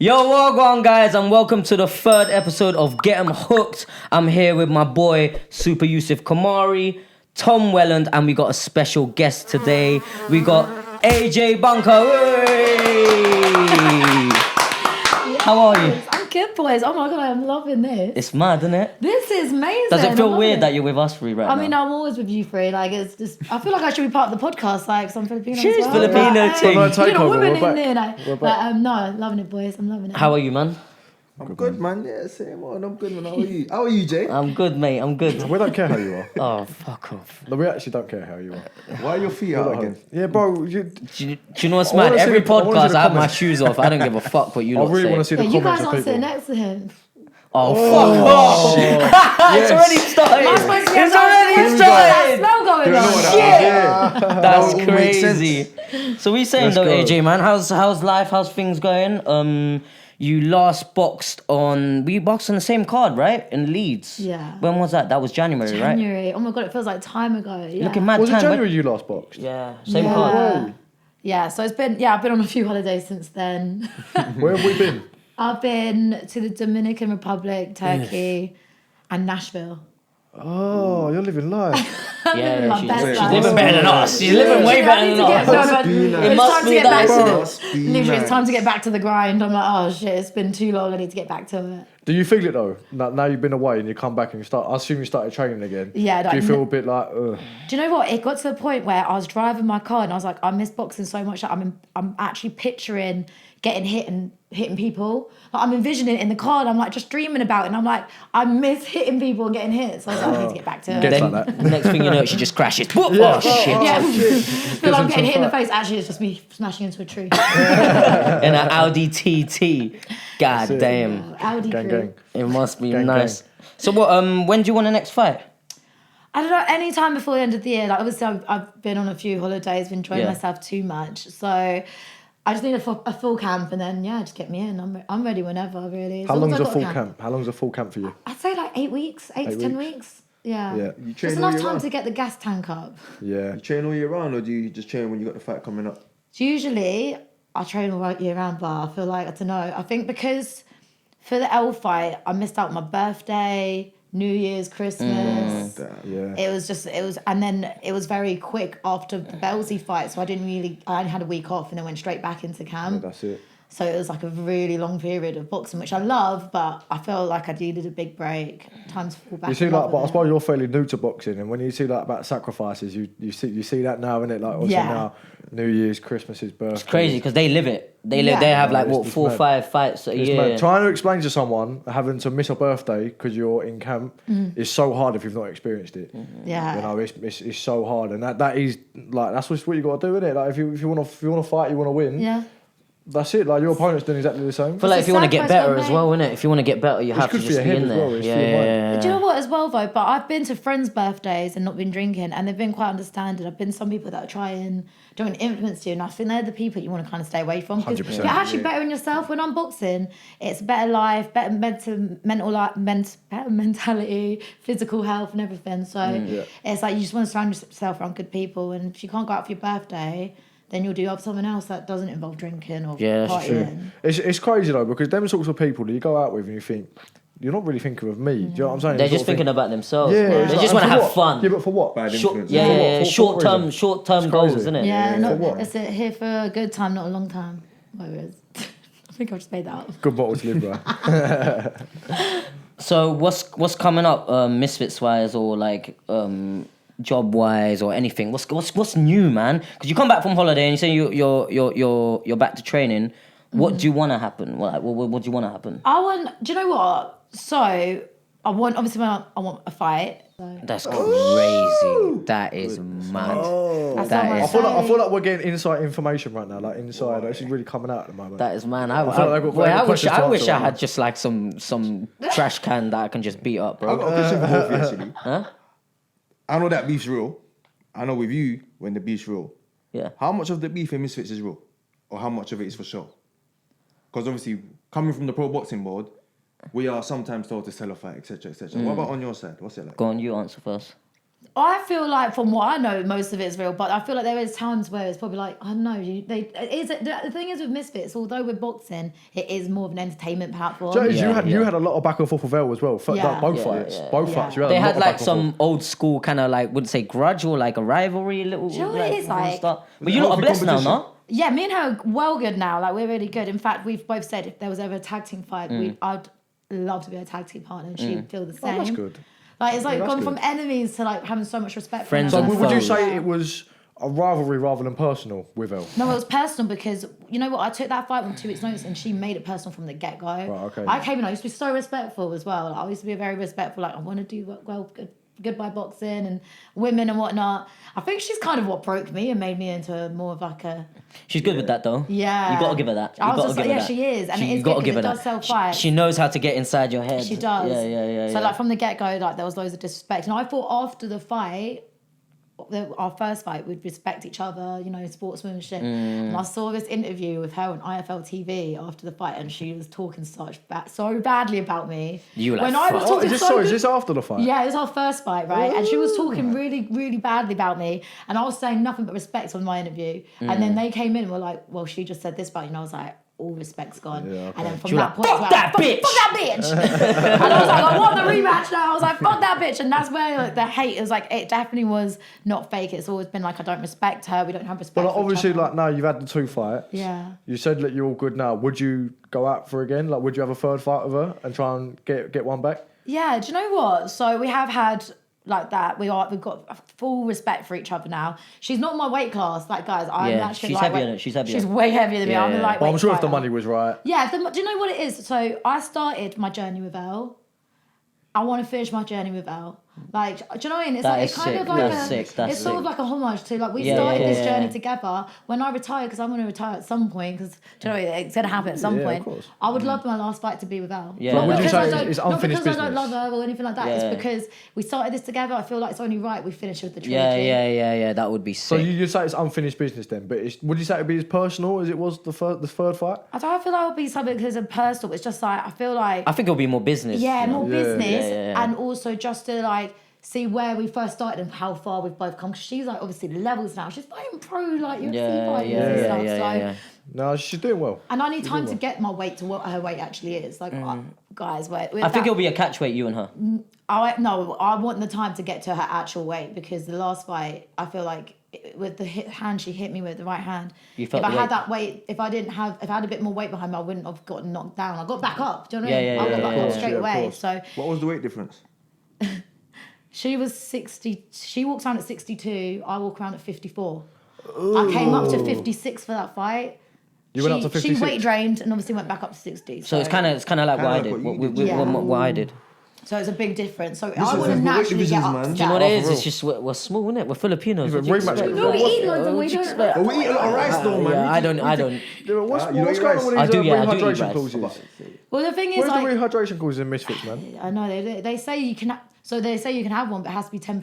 Yo, wagwan guys, and welcome to the third episode of Get 'em Hooked. I'm here with my boy Super Yusuf Kamari, Tom Welland, and we got a special guest today. We got AJ Bunker. How are you? I'm good, boys. Oh my god, I'm loving this. It's mad, isn't it? This is amazing. Does it feel weird that you're with us three right now? I mean, I'm always with you three. Like, it's just, I feel like I should be part of the podcast, like, because I'm Filipino. She's as well. Filipino But, team. You know, women in there, like, but no, I'm loving it, boys. I'm loving it. How are you, man? I'm good, man. Yeah, same on. I'm good, man. How are you? How are you, Jay? I'm good, mate. I'm good. We don't care how you are. Oh, fuck off. No, we actually don't care how you are. Why are your feet out again? Yeah, bro. Do you know what's mad? Every podcast, I have my shoes off. I don't give a fuck what you lot I really say. want to see the you comments guys of aren't people. sitting next to him. Oh, fuck off. It's already started. Am I supposed to get It's already that started. smell going on? Shit. That's That all makes crazy. So we saying Let's though, go. AJ, man, how's life? How's things going? You last boxed on... We boxed on the same card, right? In Leeds. Yeah. When was that? That was January, right? January. Oh my god, it feels like time ago. Yeah. Looking mad Was it time. January you last boxed? Yeah, same Yeah. card. Yeah, so it's been, I've been on a few holidays since then. Where have we been? I've been to the Dominican Republic, Turkey, and Nashville. Oh, you're living life. Yeah, My she's best living life. better than us. She's living way better than us. It must be that. Literally, it's time to get back to the grind. I'm like, oh shit, it's been too long. I need to get back to it. Do you feel it though? Now you've been away and you come back and you start. I assume you started training again. Yeah. Do you feel a bit like? Ugh. Do you know what? It got to the point where I was driving my car and I was like, I miss boxing so much that I'm actually picturing getting hit and hitting people. Like, I'm envisioning it in the car and I'm like just dreaming about it. And I'm like, I miss hitting people and getting hit. So I was like, I need to get back to it. Gets Then like that. the next thing you know, she just crashes. Oh, shit. Yeah, feel like I'm getting hit in the fight. face. Actually, it's just me smashing into a tree. In an Audi TT. God it. damn. Audi Gang, crew. gang. It must be Gang, nice. So what? When do you want the next fight? I don't know, any time before the end of the year. Like, obviously, I've been on a few holidays, been enjoying Yeah. myself too much. So I just need a full camp and then, just get me in. I'm ready whenever, really. As How long long's as a I've got full camp? How long's a full camp for you? I'd say like 8 weeks, 8 to 10 weeks. Yeah. Yeah. You train Just all enough year time round? to get the gas tank up. Yeah. You train all year round, or do you just train when you got the fight coming up? So usually I train all year round, but I feel like, I don't know, I think because for the L fight, I missed out my birthday, New Year's, Christmas. Yeah. It was, and then it was very quick after the Belsey fight, so I only had a week off and then went straight back into Yeah, camp. that's it. So it was like a really long period of boxing, which I love, but I felt like I needed a big break. Time to fall back. You see, in like, love but I with suppose you're fairly new to boxing, and when you see like about sacrifices, you see that now, innit? Like, obviously Yeah. now, New Year's, Christmas's, birthday. It's crazy because they live it. They live. Yeah. They have like It's what just 4 or mad. 5 fights a It's year. mad. Trying to explain to someone having to miss a birthday because you're in camp is so hard if you've not experienced it. Yeah. You know, it's so hard, and that is like that's what you got to do, innit? Like if you want to fight, you want to win. Yeah. That's it. Like your opponent's doing exactly the same. I feel like It's if you a want to get sacrifice better well as well, innit? If you want to get better, you have to good for just your be head in as there. well, it's Yeah, for your yeah, mind. yeah, Do you know what as well though? But I've been to friends' birthdays and not been drinking, and they've been quite understanding. I've been some people that are trying, don't influence you, and I think they're the people you want to kind of stay away from. 'Cause 100%, you're actually better in yourself. When I'm boxing, it's a better life, better better mentality, physical health, and everything. So it's like you just want to surround yourself around good people, and if you can't go out for your birthday, then you'll do something else that doesn't involve drinking or Yeah, that's true. partying. It's crazy though because them sorts of people that you go out with and you think you're not really thinking of me. Do you know what I'm saying? They're You just sort of thinking think, about themselves. Yeah, bro. it's They like, just want to and for have what? fun. Yeah, but for what? Bad Short, influence. yeah, For what? yeah, For short what reason? term It's goals, crazy. isn't it? Yeah, For what? it's here for a good time, not a long time. Whereas, I think I just made that up. Good bottle to live by. So what's coming up, Misfits wise or like job wise or anything? What's new, man? Because you come back from holiday and you say you're back to training. What do you want to happen? What do you want to happen? Do you know what? So I want a fight. So. That's crazy. That is mad. That's That not my is- I feel like we're getting inside information right now. Like inside, this is really coming out at the moment. That is man. feel like they've got very good questions to I wish answer I right had now. just like some trash can that I can just beat up, I've bro. got a question for both of you, actually. Huh? I know that beef's real. I know with you, when the beef's real. Yeah. How much of the beef in Misfits is real? Or how much of it is for show? Because obviously, coming from the pro boxing board, we are sometimes told to sell a fight, etc., etc. What about on your side? What's it like? Go on, you answer first. I feel like, from what I know, most of it is real, but I feel like there is times where it's probably like, I don't know. The thing is with Misfits, although with boxing, it is more of an entertainment platform. So you had a lot of back and forth with Elle as well. Both fights. You had They a lot had of like back and some forth. old school kind of like, wouldn't say grudge or like a rivalry, little. Do you know what it is like? Stuff. But you lot are blessed now, no? Yeah, me and her are well good now. Like, we're really good. In fact, we've both said if there was ever a tag team fight, I'd love to be a tag team partner, and she'd feel the same. Oh, that's good. Like, it's like that's gone good. from enemies to like having so much respect. Friends for and her. So would you foes. say it was a rivalry rather than personal with Elle? No, it was personal because, you know what, I took that fight on 2 weeks' notice and she made it personal from the get-go. Right, okay. I came in, I used to be so respectful as well. Like, I used to be very respectful, like, I want to do good by boxing and women and whatnot. I think she's kind of what broke me and made me into more of like a... She's good with that though. Yeah. You gotta give her that. You I was gotta just give like, her yeah, that. she is. And it You is gotta good give because her it does that. sell fights. She knows how to get inside your head. She does. Yeah. So like from the get-go, like there was loads of disrespect. And I thought after the fight, our first fight, we'd respect each other, you know, sportsmanship. And I saw this interview with her on IFL TV after the fight, and she was talking so badly about me. You were like, when I was fuck. talking Is this after the fight? Yeah, it was our first fight, right? And she was talking really, really badly about me, and I was saying nothing but respect on my interview. And then they came in and were like, "Well, she just said this about you," and I was like, all respect's gone. Yeah, okay. And then from She was that like, point, "Fuck that bitch!" Fuck that bitch! And I was like, I want the rematch now. I was like, fuck that bitch. And that's where like, the hate is like, it definitely was not fake. It's always been like, I don't respect her. We don't have respect But like, for each obviously, other. like now you've had the 2 fights. Yeah. You said that you're all good now. Would you go out for again? Like, would you have a third fight with her and try and get one back? Yeah, do you know what? So we have had like that. We've got full respect for each other now. She's not my weight class. Like, guys, I'm Yeah, actually she's lightweight. heavier than- she's heavier. She's way heavier than me. Yeah, I'm a yeah. lightweight But I'm sure if the fighter. money was right. Yeah, do you know what it is? So I started my journey with Elle. I want to finish my journey with Elle. Like, do you know what I mean? It's That like is it's kind sick. of like That's sick. That's it's sort of sick. like a homage to like we Yeah, started yeah, this yeah. journey together. When I retire, because I'm going to retire at some point, because do you know it's going to happen at some Yeah, of point. course. I would love my last fight to be with Elle. Yeah, Not would you because say I don't- it's not unfinished because I don't business? love her or anything like that. Yeah. It's because we started this together. I feel like it's only right we finish with the trilogy. Yeah. That would be So sick. you say it's unfinished business then, but would you say it'd be as personal as it was the third fight? I don't feel like it'll be something because of personal. It's just like I feel like I think it'll be more business. yeah, you know? more business, Yeah. and also just to like see where we first started and how far we've both come. 'Cause she's like obviously levels now. She's fighting pro like UFC fighters and stuff. So No, she's doing well. and I need time to get my weight to what her weight actually is. Like guys, I think it'll be a catch weight, you and her. I want the time to get to her actual weight because the last fight I feel like with the hand she hit me with the right hand. You felt if I the had weight. that weight, if I had a bit more weight behind me, I wouldn't have gotten knocked down. I got back up. Do you know what I mean? Yeah, I got back yeah, up yeah. straight Yeah, of away. course. So What was the weight difference? she was 60. She walks around at 62. I walk around at 54. I came up to 56 for that fight. You went up to 56? She weight drained and obviously went back up to 60. So it's kind of like what I Kinda did. like what you What, did. Yeah. I did. So it's a big difference. So I Listen, would have we're weight naturally get divisions, up man. to Do You know what that. it is? for It's real. just we're small, innit? We're Filipinos. Yeah, What do you rematch- expect? No, we eat loads What and we do you don't. expect? But we eat a lot of rice though, man. Yeah, I don't. Yeah, but what's you don't going eat on with rice? these I do, yeah, I do eat rehydration rice. clauses? Well, the thing is, Where's like, the rehydration clauses in Misfits, man? I know they say you can. So they say you can have one, but it has to be £10.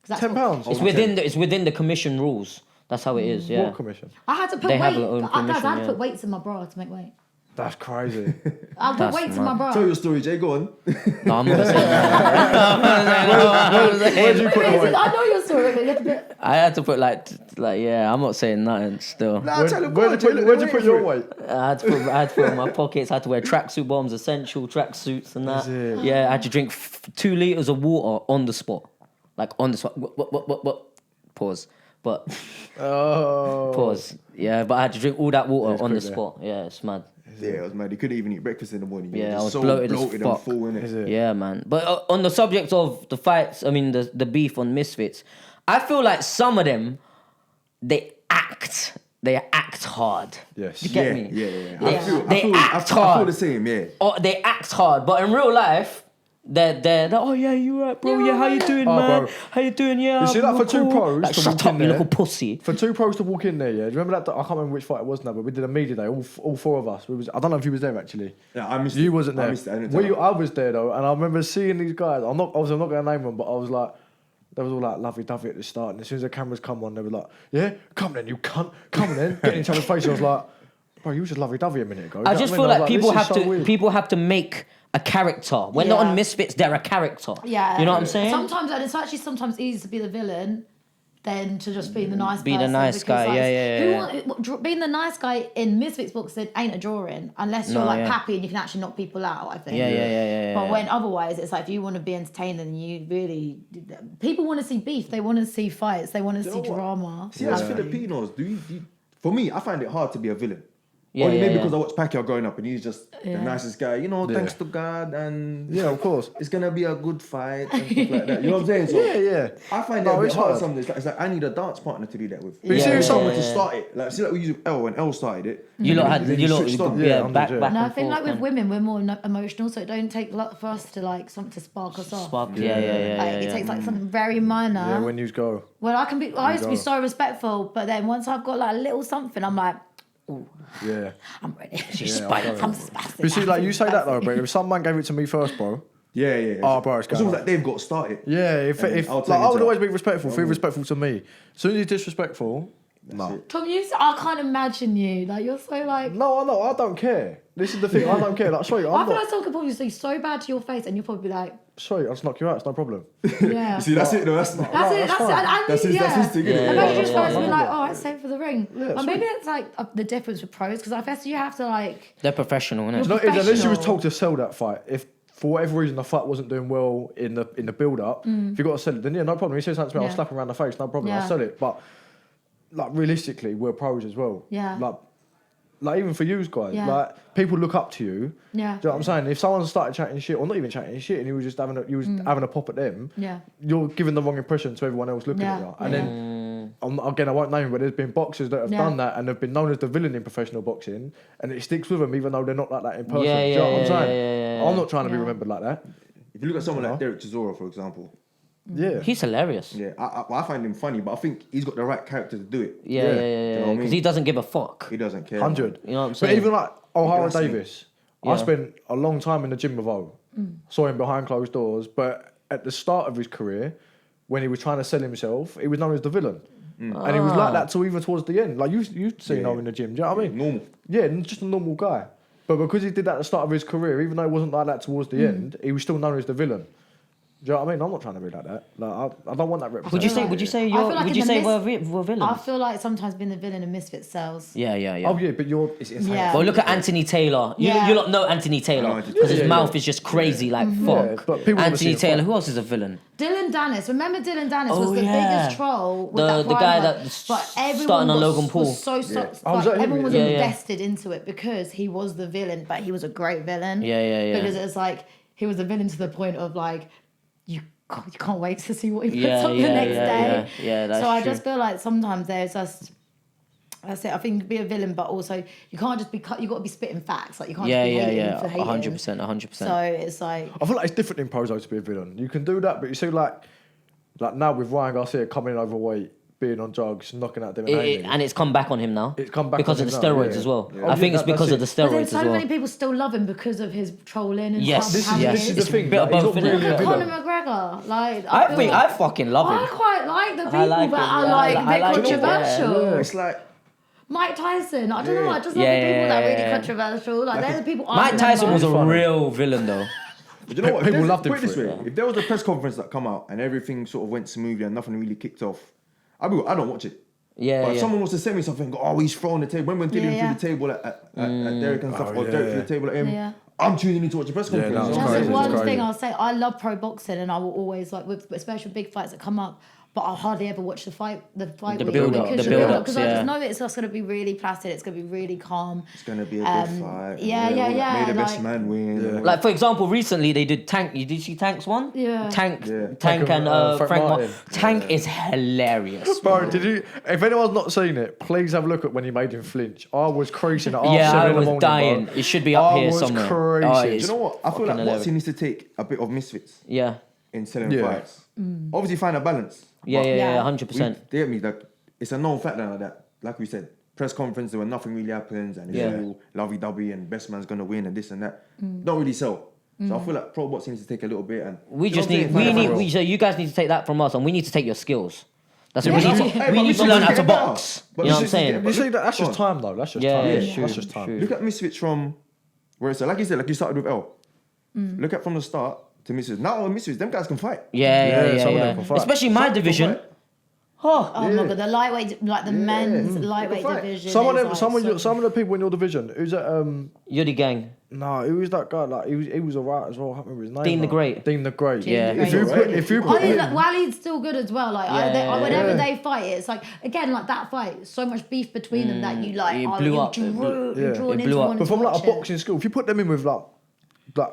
£10? It's within the commission rules. That's how it is. Yeah. What commission? I had to put They weight. have their own Guys, I permission, had to yeah. put weights in my bra to make weight. That's crazy. I put That's weights in my mad. bra. Tell your story, Jay. Go on. No, I'm not gonna say that. Where'd you put the Wait, weight? I know your story. But you have to put, I had to put like yeah. I'm not saying nothing still. Nah, tell him. Where'd you put your weight? I had to put it in my pockets. I had to wear tracksuit bottoms, essential tracksuits and that. Is it? Yeah, I had to drink 2 liters of water on the spot, like on the spot. What? Pause. But Oh. pause. Yeah, but I had to drink all that water it's on the eh? quick there. spot. Yeah, it's mad. Yeah, it was mad. You couldn't even eat breakfast in the morning. You Yeah, were I just was so bloated as and fuck. full, innit? Is it? Yeah, man. But on the subject of the fights, I mean the beef on Misfits, I feel like some of them, they act hard. Yes. You get Yeah, me? yeah. They- I feel they act I hard. feel the same, yeah. Oh, they act hard, but in real life, they're oh yeah, you right, bro. Yeah, how you doing, Oh, man? bro. How you doing? Yeah, You see that I'm for two cool. pros Like, to shut walk up, in you there? little pussy. For 2 pros to walk in there, yeah. Do you remember that? I can't remember which fight it was now, but we did a media day. All 4 of us. I don't know if you was there actually. Yeah, I missed You it. wasn't there. I missed it. I didn't turn up. I was there though, and I remember seeing these guys. I'm not going to name them, but I was like, they was all like lovey-dovey at the start, and as soon as the cameras come on, they were like, "Yeah, come then, you cunt, come then." Getting each other's face, I was like, "Bro, you was just lovey-dovey a minute ago." I You know just what feel mean? I like was people this have is so to weird. people have to make a character. When they're on Misfits, they're a character. Yeah. You know what I'm saying? Sometimes, and it's actually sometimes easier to be the villain than to just be the nice person. Be the nice because, guy, like, yeah. being the nice guy in Misfits books ain't a drawing unless you're happy and you can actually knock people out, I think. Yeah. But when otherwise, it's like if you want to be entertained and you really... People want to see beef. They want to see fights. They want to see drama. See, as Filipinos, for me, I find it hard to be a villain. Yeah, Only maybe yeah. because I watched Pacquiao growing up and he's just the nicest guy, you know, thanks to God, and of course. it's gonna be a good fight and stuff like that. You know what I'm saying? So Yeah. I find it a bit hard sometimes. It's like I need a dance partner to do that with. But you see someone to start it. Like see, like we use L when L started it. You lot had, then you lot, switched on. back No, I and think like forth. with women, we're more emotional, so it don't take a lot for us to like something to spark us off. Spark, Like, it takes like something very minor. Yeah, when you go. Well, I used to be so respectful, but then once I've got like a little something, I'm like, Yeah. I'm ready. spiked. I'm spastic. But see, like you say that though, but if some man gave it to me first, bro. Yeah. Oh, bro, it's It's almost going like they've got to start it. Yeah, if I'll like, take I it would to always that. be respectful, feel respectful to me. As soon as you're disrespectful, no. Tom, I can't imagine you. Like you're so like. No, I don't care. This is the thing, I don't care. Like, sorry, I I'm feel like not. someone could probably say so bad to your face, and you'll probably be like, Sorry, I'll just knock you out. It's no problem. yeah. See, that's it. No, that's That's it. that's That's it. fine. And That's his thing, innit? And Yeah, maybe just yeah, guys yeah. be like, oh, it's safe for the ring. Yeah, Or maybe it's like the difference with pros because I guess you have to like. They're professional, innit? It's not, unless you was Professional. told to sell that fight. If for whatever reason the fight wasn't doing well in the build up, if you got to sell it, then yeah, no problem. He says something to me, I'll Yeah. slap him around the face, no problem. Yeah. I'll sell it. But like realistically, we're pros as well. Yeah. Like even for you guys, Yeah. like people look up to you. Yeah. Do you know what I'm saying? If someone started chatting shit, or not even chatting shit, and you was just having having a pop at them, Yeah. you're giving the wrong impression to everyone else looking Yeah. at you. And then again, I won't name, but there's been boxers that have done that and have been known as the villain in professional boxing, and it sticks with them even though they're not like that in person. Yeah, Do you know what I'm yeah, saying? yeah. I'm not trying to be Yeah. remembered like that. If you look at someone like Derek Chisora, for example, Yeah. He's hilarious. yeah, I find him funny, but I think he's got the right character to do it. Yeah. You know what I Because mean? he doesn't give a fuck. He doesn't care. 100. You know what I'm But saying? even like O'Hara That's me. Davis, Yeah. I spent a long time in the gym with O. Saw him behind closed doors, but at the start of his career, when he was trying to sell himself, he was known as the villain. And he was like that till even towards the end. Like you've seen O in the gym, do you know what I mean? Normal. Yeah, just a normal guy. But because he did that at the start of his career, even though he wasn't like that towards the end, he was still known as the villain. Do you know what I mean? I'm not trying to be like that. Like I don't want that reputation. Would you say? Would you say? You're, feel like would in you the say mis- we're I villains? feel like sometimes being the villain in Misfit sells. Yeah. Oh yeah, but you're. Yeah. Well, look at Anthony Taylor. Yeah. You lot know Anthony Taylor because his mouth is just crazy like fuck. but people wanna see Anthony him Taylor. fight. Who else is a villain? Dylan Dennis. Remember Dylan Dennis was Oh, the yeah. biggest troll with The that guy private, that but everyone starting on was, Logan Paul. was so Oh, was like, that him? everyone was Yeah, yeah. invested into it because he was the villain, but he was a great villain. Yeah. Because it's like he was a villain to the point of like you can't wait to see what he puts Yeah, up the yeah, next yeah, day. yeah, that's so I true. just feel like sometimes there's just. That's it. I think be a villain, but also you can't just be cut. You got to be spitting facts. Like you can't just be hating for hating. 100%. So it's like I feel like it's different in pros though to be a villain. You can do that, but you see like now with Ryan Garcia coming in overweight, being on drugs, knocking out them And it's come back on him now. It's come back because on of the him now, steroids yeah. as well. Yeah. I think Yeah, it's because of the that's But then steroids so as well. many people still love him because of his trolling and Yes, how yes. he This is is. the thing. a bit of he's both, not innit? really a Yeah. Conor villain. McGregor, like I feel think like- I fucking love I him. quite like the people I like that him, are yeah. like I a bit like him, controversial. yeah. It's like Mike Tyson, I don't know, I just love Yeah, the people yeah, that are yeah, really yeah. controversial. Like they're the people I Mike Tyson was remember. a real villain though. But you know what? People If there's- loved him put it this for way: it. if there was a press conference that come out and everything sort of went smoothly and nothing really kicked off, I don't watch it. Yeah, But if yeah. someone was to send me something, go, oh, he's throwing the table. When we're dealing Yeah, through the table at Derek and stuff, Oh, or Derek through yeah. the table at him, Yeah. I'm tuning in to watch the press Yeah, conference. that was You know what I'm That's crazy. the saying? one It's thing crazy. I'll say. I love pro boxing, and I will always like, with especially big fights that come up. But I'll hardly ever watch the fight. The week build-up, because the I build-ups, just yeah. know it's just going to be really placid. It's going to be really calm. It's gonna be a good fight. yeah, all that. yeah, May the best like- man win. Yeah. Like for example, recently they did Tank. You did see Tank's one? Yeah. Tank Yeah. and Frank Frank Martin. Tank is hilarious. Bro, did you? If anyone's not seen it, please have a look at when he made him flinch. I was creasing at half Yeah, 7 I in the was morning, dying. bro. It should be up I here was somewhere. crazy. Oh, Do it's you know what? I feel fucking like hilarious. boxing needs to take a bit of misfits Yeah. in selling Yeah. fights. Obviously, find a balance. Yeah, but yeah, Yeah. 100%. They get me. Like it's a known fact now that, like we said, press conference where nothing really happens and it's Yeah. all lovey-dovey and best man's gonna win and this and that. Don't really sell. So I feel like pro boxing needs to take a little bit and We you know just what I'm need, saying? we Find a need, balance. so you guys need to take that from us, and we need to take your skills. That's what Yeah, we need but to. that's what- We hey, need but to learn how get to it now. box. But You know what I'm you should saying? get- You see, that's Go just on. time though. That's just Yeah, time. yeah, That's true, just time. true. Look at misfits from where it's like you said, like you started with L. Look at from the start to Misfits. Now Misfits, them guys can fight. some of them can fight. Especially my Some can division. fight. Oh, Oh my god, the lightweight, like the men's lightweight fight. division. Some of is, them, like, some of the people in your division. Who's that? you're the gang. No, who was that guy? Like he was alright as well. I can't remember his name. Dean the now. Great. Dean the Great. Yeah. If you Oh, put him, like, Walid's still good as well. Like whenever they fight, it's like again like that fight. So much beef between them that you like. It oh, blew you're up. It blew- you're drawn it into blew up. wanting but to from like watch a it. boxing school, if you put them in with like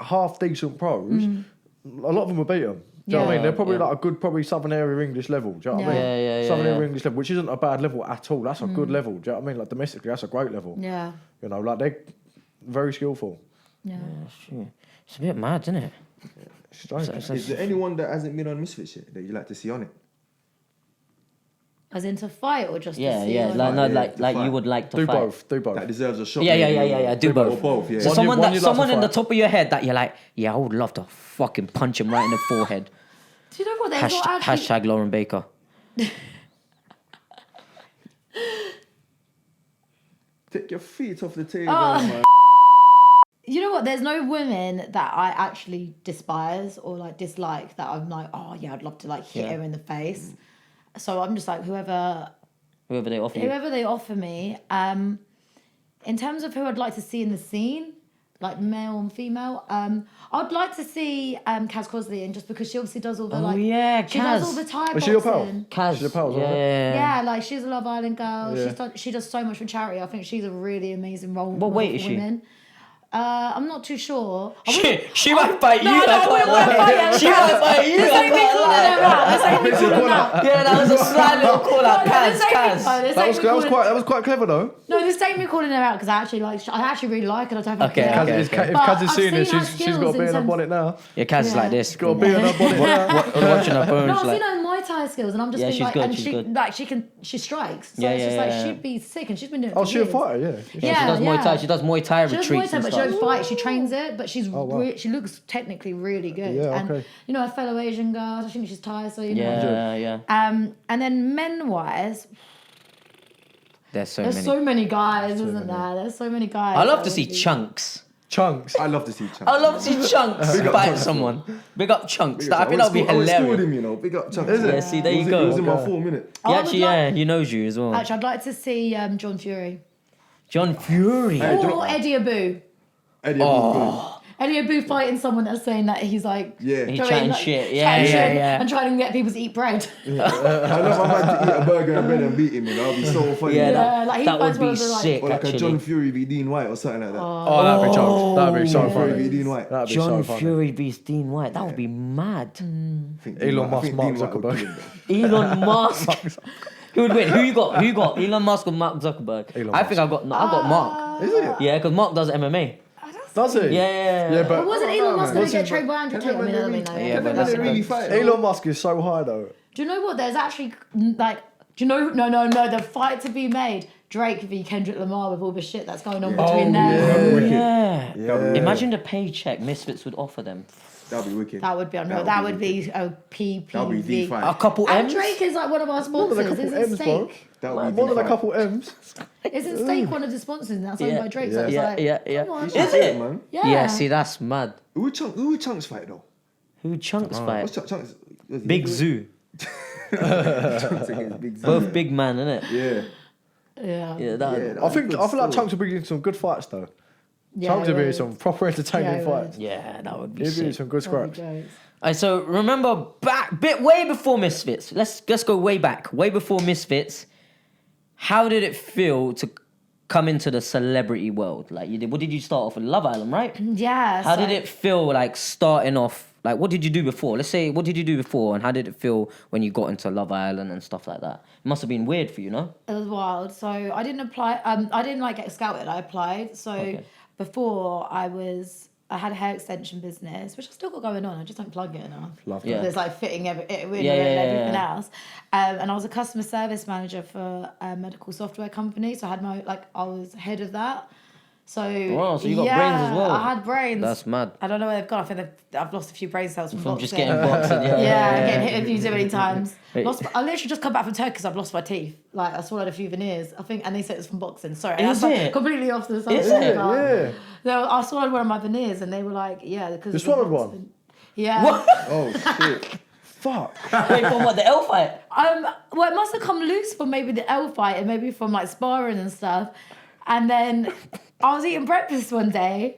half decent pros, a lot of them will beat them. Do you know what I mean? They're probably like a good, probably Southern area English level. Do you know what I mean? Yeah. Southern area English level, which isn't a bad level at all. That's a good level. Do you know what I mean? Like domestically, that's a great level. Yeah. You know, like they're very skillful. Yeah. It's a bit mad, isn't it? Strange. Is there anyone that hasn't been on Misfits yet that you like to see on it? As in to fight or just Yeah, to see yeah. like- Like, no, Yeah, like, to like you fight. would like to Do fight. both. Do both. That deserves a shot. Yeah. Or Do both. both, yeah. So One someone you'd like to someone in the fight. top of your head that you're like, yeah, I would love to fucking punch him right in the forehead. Do you know what? There's not actually. Hashtag Lauren Baker. Take your feet off the table, Oh. man. You know what? There's no women that I actually despise or like dislike that I'm like, oh yeah, I'd love to like hit Yeah. her in the face. So I'm just like whoever Whoever they offer you. they offer me. In terms of who I'd like to see in the scene, like male and female, I'd like to see Kaz Cosley, and just because she obviously does all the Oh, yeah, she does Kaz. all the Thai Is she your pal? boxing. Kaz. She's a pal, yeah, isn't it? yeah. Yeah, like she's a Love Island girl. Yeah. She does so much for charity. I think she's a really amazing role What model weight for is she? women. I'm not too sure. I wouldn't- She might fight you. No, I I wouldn't can't want to lie. fight her. She might fight you. This I ain't me can't calling lie. her out. This ain't me calling her out. Yeah, that was a sly little call out. No, Kaz, this ain't me- Kaz. no, this That ain't was me calling- that was quite clever though. No, this ain't me calling her out because I actually really like her. I don't Okay, care. okay. If But Kaz is I've seeing it, seen her she's got skills to be in in her terms- bonnet now. Yeah, Kaz is Yeah. like this. Got to be in her bonnet now. Watching her No, bones I've like. seen her Muay Thai skills, and I'm just Yeah, being she's like, good, and she's she good. like she strikes. So Yeah, it's just yeah, like yeah. she'd be sick, and she's been doing it. Oh, for she's a years. fighter, yeah. She does Muay Thai. She does Muay Thai She does Muay retreats Thai, and but she stuff. don't fight. She trains it, but she's wow. she looks technically really good. Yeah, and okay. you know, a fellow Asian girl. I think she's Thai, so you know. Yeah, yeah. And then men wise, There's so there's many. so many guys, isn't there? There's so many guys. I love that to see would be- Chunks. Chunks. I love to see Chunks. I love to see Chunks Big up fight Chunks, someone. Big up Chunks. Big up I think that would be I went to school with hilarious. him, you know. Big up Chunks. Is it? Yeah, see, there He you was in- He was go. in my Okay. 4 minutes. I Yeah, would actually, like- yeah, he knows you as well. Actually, I'd like to see John Fury John Fury. Hey, or Eddie Abu. Eddie Abu, Eddie Abu fighting someone that's saying that he's like Yeah. He going, chatting like, shit. Yeah, chatting yeah, shit yeah. and trying to get people to eat bread. I love my man to eat a burger and bread and beat him, you know. That'd be so funny. Yeah, Yeah, like he that would fights one be of the, like- sick, Or like a actually. John Fury v Dean White or something like that. Oh, that'd be chunks. That'd be so John Fury v funny. Dean White. That'd be John so funny. Fury vs Dean White. That would be mad. I think Dean Elon White- I Musk, think Mark Dean White would Zuckerberg. kill him, though. Elon Musk. Who would win? Who you got? Who you got? Elon Musk or Mark Zuckerberg? Elon I think I got Mark. Is it? Yeah, because Mark does MMA. Does he? Yeah. Yeah, But but wasn't Elon Musk going What's to get his- Trey Brown to take him in? I mean, Yeah, Can but they that's really a- fight? Elon Musk is so high though. Do you know what? There's actually like, do you know? No. The fight to be made: Drake v Kendrick Lamar with all the shit that's going on between them. That'd be wicked. Yeah. Yeah. Imagine the paycheck Misfits would offer them. That'd be wicked. That would be unreal. That would be a PPV. That'd be D5. A couple And M's. Drake is like one of our More than a sponsors. couple Isn't M's, bro. Steak? That would be More than a D5. couple M's. Isn't Steak one of the sponsors? And that's owned Yeah. by Drake. So it's Yeah, like, yeah. come on. Is That's it? man? Yeah. Yeah, see, that's mad. Who would Chunks fight though? Who Chunks What's fight? Chunks? was he- Big Zoo. Chunks against Big Zoo. Both big man, innit? Yeah. Yeah. Yeah, that. Yeah, I feel like Chunks. Chunks will be in some good fights though. Yeah, Chunks will be yeah. in some proper entertaining Yeah, yeah. fights. Yeah, that would be He'll be in sick. some good That'd be scraps. jokes. Alright, so remember way before Misfits. Let's go way back, way before Misfits. How did it feel to come into the celebrity world? Like you did. What did you start off with? Love Island, right? Yeah. How so- did it feel like starting off? Like, what did you do before? Let's say, what did you do before, and how did it feel when you got into Love Island and stuff like that? It must have been weird for you, no? It was wild. So I didn't apply. I didn't like get scouted. I applied. So Okay. before I had a hair extension business, which I still got going on. I just don't plug it enough. Love Yeah. that. There's like fitting it in Yeah, and yeah, everything yeah. else. And I was a customer service manager for a medical software company. So I had I was head of that. So Wow, so you got brains as well. I had brains. That's mad. I don't know where they've gone. I think I've lost a few brain cells from boxing. Just getting boxing, yeah. Getting hit a few too many times. I literally just come back from Turkey because I've lost my teeth. Like I swallowed a few veneers, I think, and they said it's from boxing. Sorry, Is that's it? completely off the subject. Is it? Yeah. No, I swallowed one of my veneers, and they were like, yeah, because You swallowed one? Yeah. What? Oh shit. Fuck. Wait, from what, the L fight? Well, it must have come loose from maybe the L fight and maybe from like sparring and stuff. And then I was eating breakfast one day,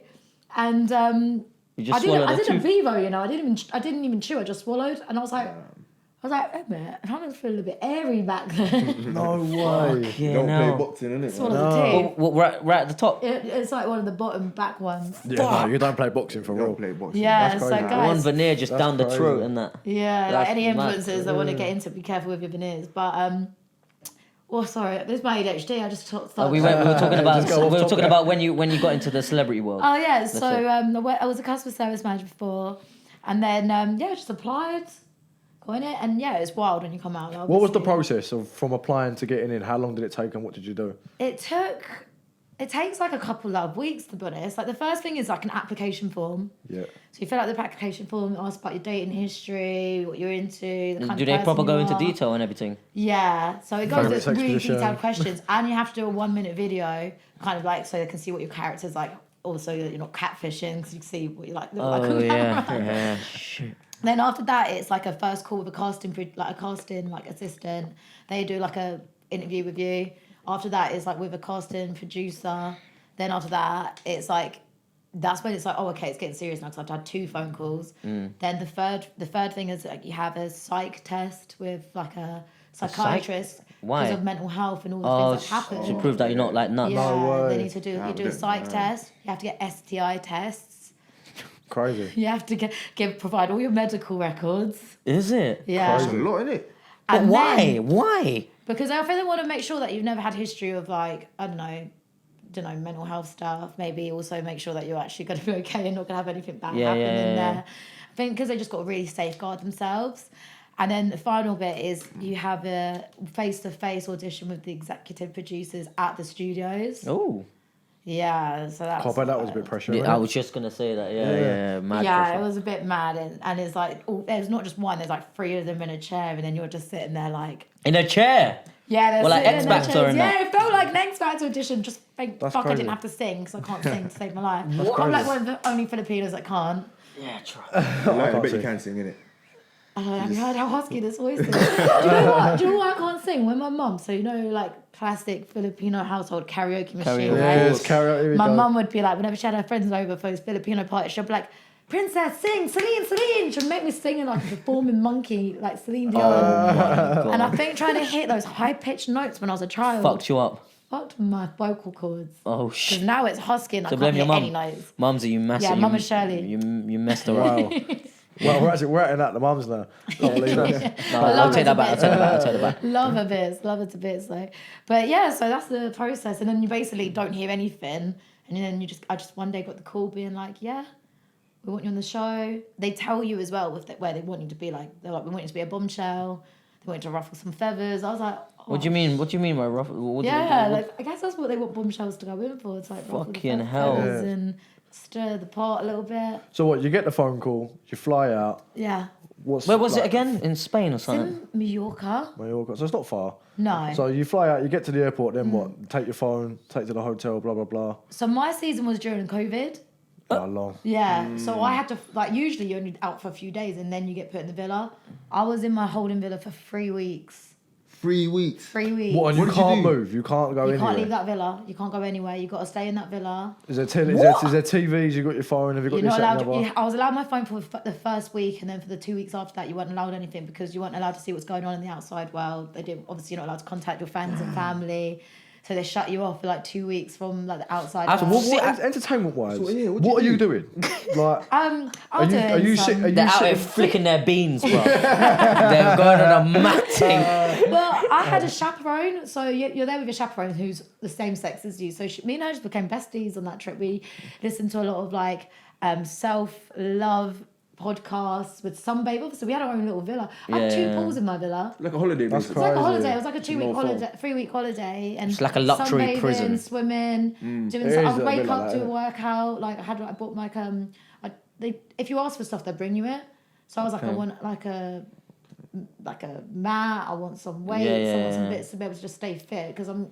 and You just I swallowed did a tooth? Vivo, you know. I didn't even chew. I just swallowed, and I was like, wait a minute, and I was feeling a bit airy back then. No way. You don't play boxing, innit? Swallowed man? the teeth. What, right at the top? It's like one of the bottom back ones. Yeah, no, you don't play boxing for You real. don't play boxing. Yeah, That's so crazy. guys. One veneer just down the crazy. throat and that. Yeah, That's like any mad. influencers that want to get into it, be careful with your veneers. But sorry, this is my ADHD. I just thought. We were talking about Just go off topic. when you got into the celebrity world. Oh yeah, so it. I was a customer service manager before, and then just applied, got in it, and yeah, it's wild when you come out. What was the obviously. process of from applying to getting in? How long did it take and what did you do? It takes like a couple of weeks to be honest. Like the first thing is like an application form. Yeah. So you fill out the application form, ask about your dating history, what you're into, the kind Do of they person proper go you into are. detail and everything? Yeah, so it goes Favourite into sex really position. detailed questions, and you have to do a 1 minute video, kind of like so they can see what your character's like. Also, you're not catfishing because you can see what you like. Look like Oh on yeah, camera. yeah. Shit. Then after that, it's like a first call with a casting assistant. They do like a interview with you. After that, it's like with a casting producer. Then after that, it's like that's when it's like, oh, okay, it's getting serious now because I've had 2 phone calls. Then the third thing is like you have a psych test with like a psychiatrist Why? because of mental health and all the things that happen. to prove that you're not like nuts. Yeah, No they way. need to do. Yeah, You do a but- psych yeah. test. You have to get STI tests. Crazy. You have to provide all your medical records. Is it? Yeah. That's a lot, innit? But And why? then- Why? Because I think they want to make sure that you've never had history of like, I don't know, mental health stuff. Maybe also make sure that you're actually going to be okay and not going to have anything bad happen in there. I think because they just got to really safeguard themselves. And then the final bit is you have a face-to-face audition with the executive producers at the studios. Oh. Yeah, so that's... I bet that was a bit pressure. Yeah, I wasn't was just gonna say that. Yeah. Mad Yeah, pressure. it was a bit mad. And it's like, there's not just one, there's like 3 of them in a chair and then you're just sitting there like... In a chair. Yeah, they're Well, like sitting in their X Factor chairs. and Yeah, that. it felt like an X Factor audition. Just thank That's fuck I crazy. didn't have to sing because I can't sing to save my life. That's I'm like crazy. one of the only Filipinos that can't. Yeah, try. Like, I can't bet you sing. can sing, innit? Have you heard how husky this voice is? Do you know what? Do you know why I can't sing? When my mum, so you know, like classic Filipino household karaoke machine, Karaoke. right? Yes, karaoke. Here we My go. mum would be like, whenever she had her friends over for this Filipino party, she'd be like, Princess, sing, Celine. She'd make me singing like a performing monkey, like Celine Dion. God. And I think trying to hit those high-pitched notes when I was a child Fucked you up. fucked my vocal cords. Oh Because shit. now it's husky and I So can't blame your hit any mum. notes. Mumsy, you messed Yeah, you, Mum and Shirley. You messed her up. Wow. Well, we're acting at the mums now. Can't believe that. No, I I'll love take it that a back. I'll bit. take that back. Love her to bits though. But yeah, so that's the process. And then you basically don't hear anything. And then I just one day got the call being like, yeah, we want you on the show. They tell you as well where they want you to be like, they're like, we want you to be a bombshell. They want you to ruffle some feathers. I was like, oh. What do you mean? What do you mean by rough? Yeah, like I guess that's what they want bombshells to go in for. It's like ruffle the Fucking hell. feathers and stir the pot a little bit. So what? You get the phone call, you fly out. Yeah. What's Where was it like, again? In Spain or It's something? in Mallorca. Mallorca. So it's not far. No. So you fly out, you get to the airport, then what? Take your phone, take it to the hotel, blah blah blah. So my season was during COVID. How long? Yeah. So I had to usually you're only out for a few days and then you get put in the villa. I was in my holding villa for 3 weeks. 3 weeks. 3 weeks. What? And you What did you can't do? move. You can't go You anywhere. can't leave that villa. You can't go anywhere. You got to stay in that villa. Is there TVs? You got your phone? Have you got You're this not that, and allowed. the other? I was allowed my phone for the first week, and then for the 2 weeks after that, you weren't allowed anything because you weren't allowed to see what's going on in the outside world. They did. Obviously, you're not allowed to contact your friends and family, so they shut you off for like 2 weeks from like the outside After world. What entertainment wise? So, yeah, what what'd are you you do? doing? Like, I'm are doing you some- sit? Are you They're out there sitting? flicking their beans, bro. They're going on a matting. Well, I had a chaperone, so you're there with your chaperone who's the same sex as you. So me and her just became besties on that trip. We listened to a lot of like self-love podcasts with sunbathe. Obviously, we had our own little villa. I had 2 Yeah. pools in my villa. Like a holiday, That's basically. It's like a Crazy. holiday. It was like a 2-week More fun. holiday, 3-week holiday, and It's like a luxury sunbathing, prison. swimming, doing. It I is would a wake bit up, like do that, a innit? workout. Like I bought like if you ask for stuff, they bring you it. So I was like, I want like a mat. I want some weights. I want some bits to be able to just stay fit because I'm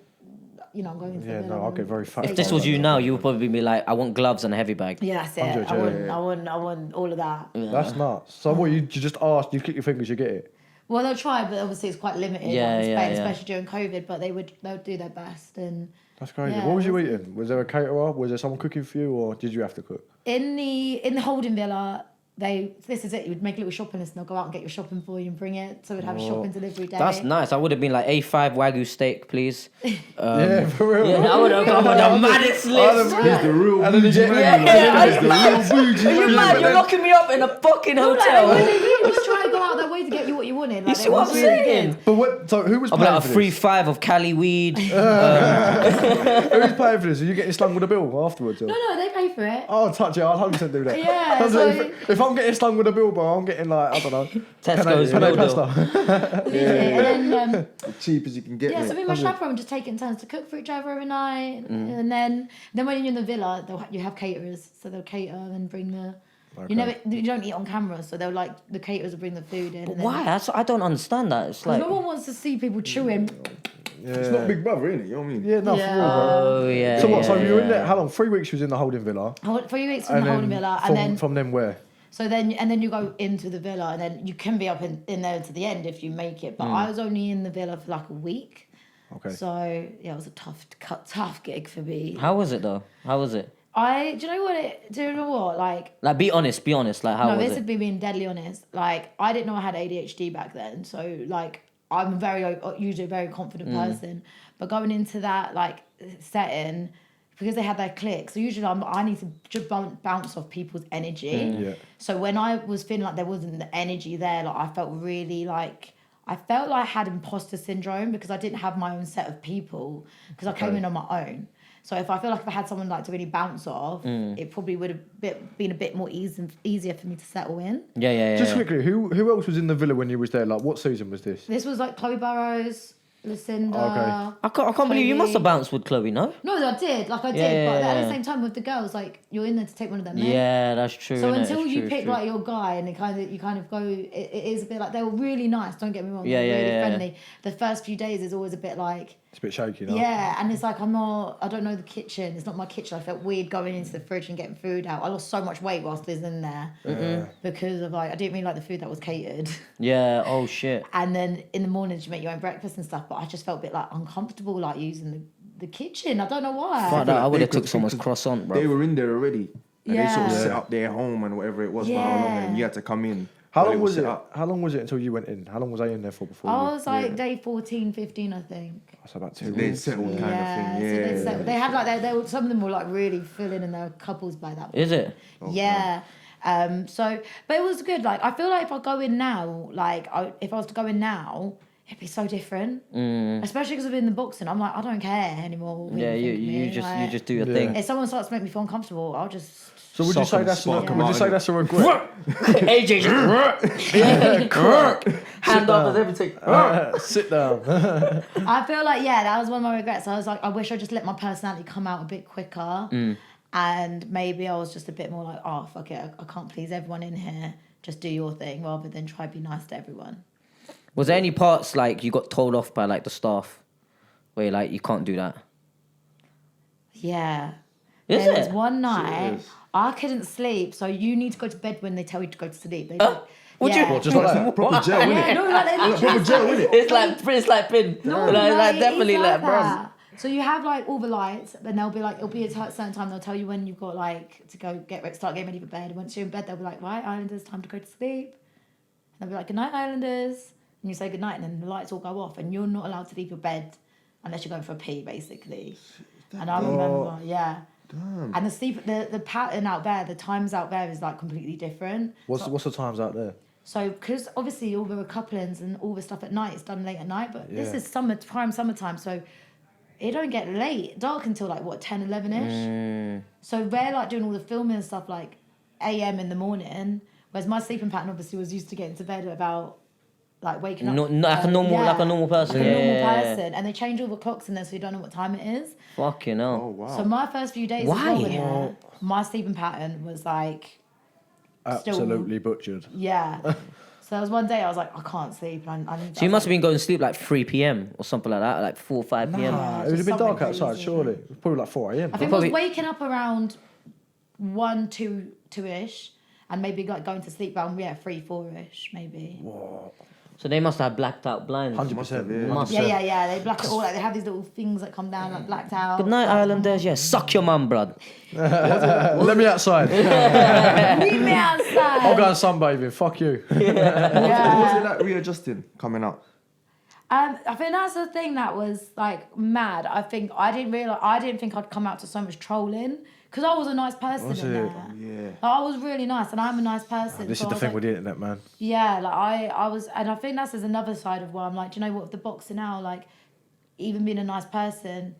going into the Yeah, villa. no, I'll get very fat. If this was you now, you would probably be like, I want gloves and a heavy bag. Yeah, that's it. 100, I want all of that. That's nuts. So what, you just ask, you click your fingers, you get it? Well, they'll try, but obviously it's quite limited in Spain, especially during COVID. But they would do their best. And That's crazy. Yeah, What was you it eating? Was there a caterer? Was there someone cooking for you, or did you have to cook? in the holding villa, this is it. You would make a little shopping list and they'll go out and get your shopping for you and bring it. So we'd have a shopping delivery day. That's nice. I would have been like A5 Wagyu steak, please. Yeah, for real. Yeah, I would have gone on the maddest list. He's the real And then you bougie get- man. Yeah, He's the real bougie Are you man. mad? You're locking me up in a fucking Like, hotel. they was trying to go out their way to get you what you wanted. Like, You they see what was I'm really saying? good. But what? So who was I'll be paying like for a this? 3-5 of Cali weed. Who's paying for this? Are you getting slung with a bill afterwards? Or? No, they pay for it. Oh, touch it. I'll 100% do that. Yeah, So so- if I'm getting slung with a bill, bro, I'm getting like, I don't know. Tesco's penne meal deal. pasta. And then Cheap as you can get. yeah, so mate. me and my chaperone just taking turns to cook for each other every night, and then when you're in the villa, you have caterers, so they'll cater and bring the. You don't eat on camera, so they'll the caterers will bring the food in. And then- Why? I don't understand that. It's like, no one wants to see people chewing. It's not Big Brother, innit? You know what I mean? Yeah, no, for Yeah. real, bro. oh yeah. So what? So you were in yeah. there? How long? 3 weeks. You was in the holding villa. 3 weeks from the holding villa, and then from them where? so then you go into the villa, and then you can be up in there to the end if you make it. But I was only in the villa for like a week, Okay. so yeah, it was a tough gig for me. How was it though? How was it? Do you know what? Like, be honest. Like, how No, was this it? would be being deadly honest. Like, I didn't know I had ADHD back then, so like I'm usually a very confident person, but going into that like setting because they had their clique. So usually I need to just bounce off people's energy. Yeah. So when I was feeling like there wasn't the energy there, like I felt really like. I felt like I had imposter syndrome because I didn't have my own set of people because I came in on my own. So if I feel like if I had someone like to really bounce off, it probably would have been a bit more easier for me to settle in. Yeah. Just quickly, who else was in the villa when you was there? Like, what season was this? This was like Chloe Burrows, Lucinda. Okay. I can't believe you must have bounced with Chloe, no? No, I did. Like I did, Yeah, but at yeah. the same time with the girls, like you're in there to take one of them. Men. Yeah, that's true. So innit? until It's you true, pick true. like your guy and you kind of go, it is a bit like they were really nice. Don't get me wrong. Yeah, they were yeah, really yeah. friendly. The first few days is always a bit like. It's a bit shaky now. Yeah, and it's like I don't know the kitchen. It's not my kitchen. I felt weird going into the fridge and getting food out. I lost so much weight whilst I was in there because of like I didn't really like the food that was catered. Yeah. Oh shit. And then in the mornings you make your own breakfast and stuff. But I just felt a bit like uncomfortable like using the kitchen. I don't know why. Fuck that. I would They have took could- someone's because cross on, They bro. were in there already. And they sort of Yeah. set up their home and whatever it was for how long, Yeah. and you had to come in. How while long was set it? up. How long was it until you went in? How long was I in there for before? I you- was like day 14, 15, I think. That's about 2 They weeks. settled kind of Yeah, thing. so Yeah. they had like they were, some of them were like really filling in their couples by that point. Is it? Yeah. So, but it was good. Like, I feel like if I go in now, if I was to go in now, it'd be so different. Especially because I've been in the boxing. I'm like, I don't care anymore. what Yeah. you think of You me. just Like, do your Yeah. thing. If someone starts to make me feel uncomfortable, I'll just. So would you Sock say and that's spark would them you out, say innit? that's a regret? AJ just hand up and everything. Sit down. I feel like, yeah, that was one of my regrets. I was like, I wish I just let my personality come out a bit quicker. And maybe I was just a bit more like, oh, fuck it. I can't please everyone in here. Just do your thing rather than try to be nice to everyone. Was there any parts like you got told off by like the staff where you're like you can't do that? Yeah. Is There was it? one night Serious? I couldn't sleep, so you need to go to bed when they tell you to go to sleep. They Would you? What, just like that? Proper jail, innit? Yeah, no, like they literally Proper jail, innit? It's like pin. No, like it definitely is like bro. that. So you have like all the lights, and they'll be like, it'll be a certain time. They'll tell you when you've got like to go start getting ready for bed. And once you're in bed, they'll be like, right, Islanders, time to go to sleep. And they'll be like, good night, Islanders. And you say good night, and then the lights all go off, and you're not allowed to leave your bed unless you're going for a pee, basically. And I remember, yeah. Damn. And the pattern out there, the times out there is like completely different. What's the times out there? So, because obviously all the couplings and all the stuff at night is done late at night, but this Yeah. is prime summertime, so it don't get dark until like what 10, 11ish. So we're like doing all the filming and stuff like AM in the morning. Whereas my sleeping pattern obviously was used to getting to bed at about like waking up. Like a normal person. Like Yeah, a normal yeah, person. And they change all the clocks in there so you don't know what time it is. Fucking hell. Oh wow. So my first few days Why? as well in there, my sleeping pattern was like Absolutely butchered. yeah. So there was one day I was like, I can't sleep. I need. So you must have been going to sleep like 3 p.m. or something like that, like 4 or 5 p.m. Nah, it would just have been dark something outside, crazy. surely. It was probably like 4 a.m. I think Probably- I was waking up around 1, 2 ish, and maybe like going to sleep around 3, 4 ish, maybe. So they must have blacked out blinds. 100%. Must. Yeah. They black it all. Like they have these little things that come down like blacked out. Good night, Islanders. Yeah, suck your mum, blood. Let me outside. Leave me outside. I'll go sunbathing. Fuck you. What was Yeah. it like readjusting coming out? I think that's the thing that was like mad. I didn't think I'd come out to so much trolling because I was a nice person Was in it? there. Yeah. Like, I was really nice, and I'm a nice person. This so is I the was thing like, with the internet, man. yeah, like I was, and I think that's there's another side of where I'm like, do you know what? With the boxing now, like, even being a nice person,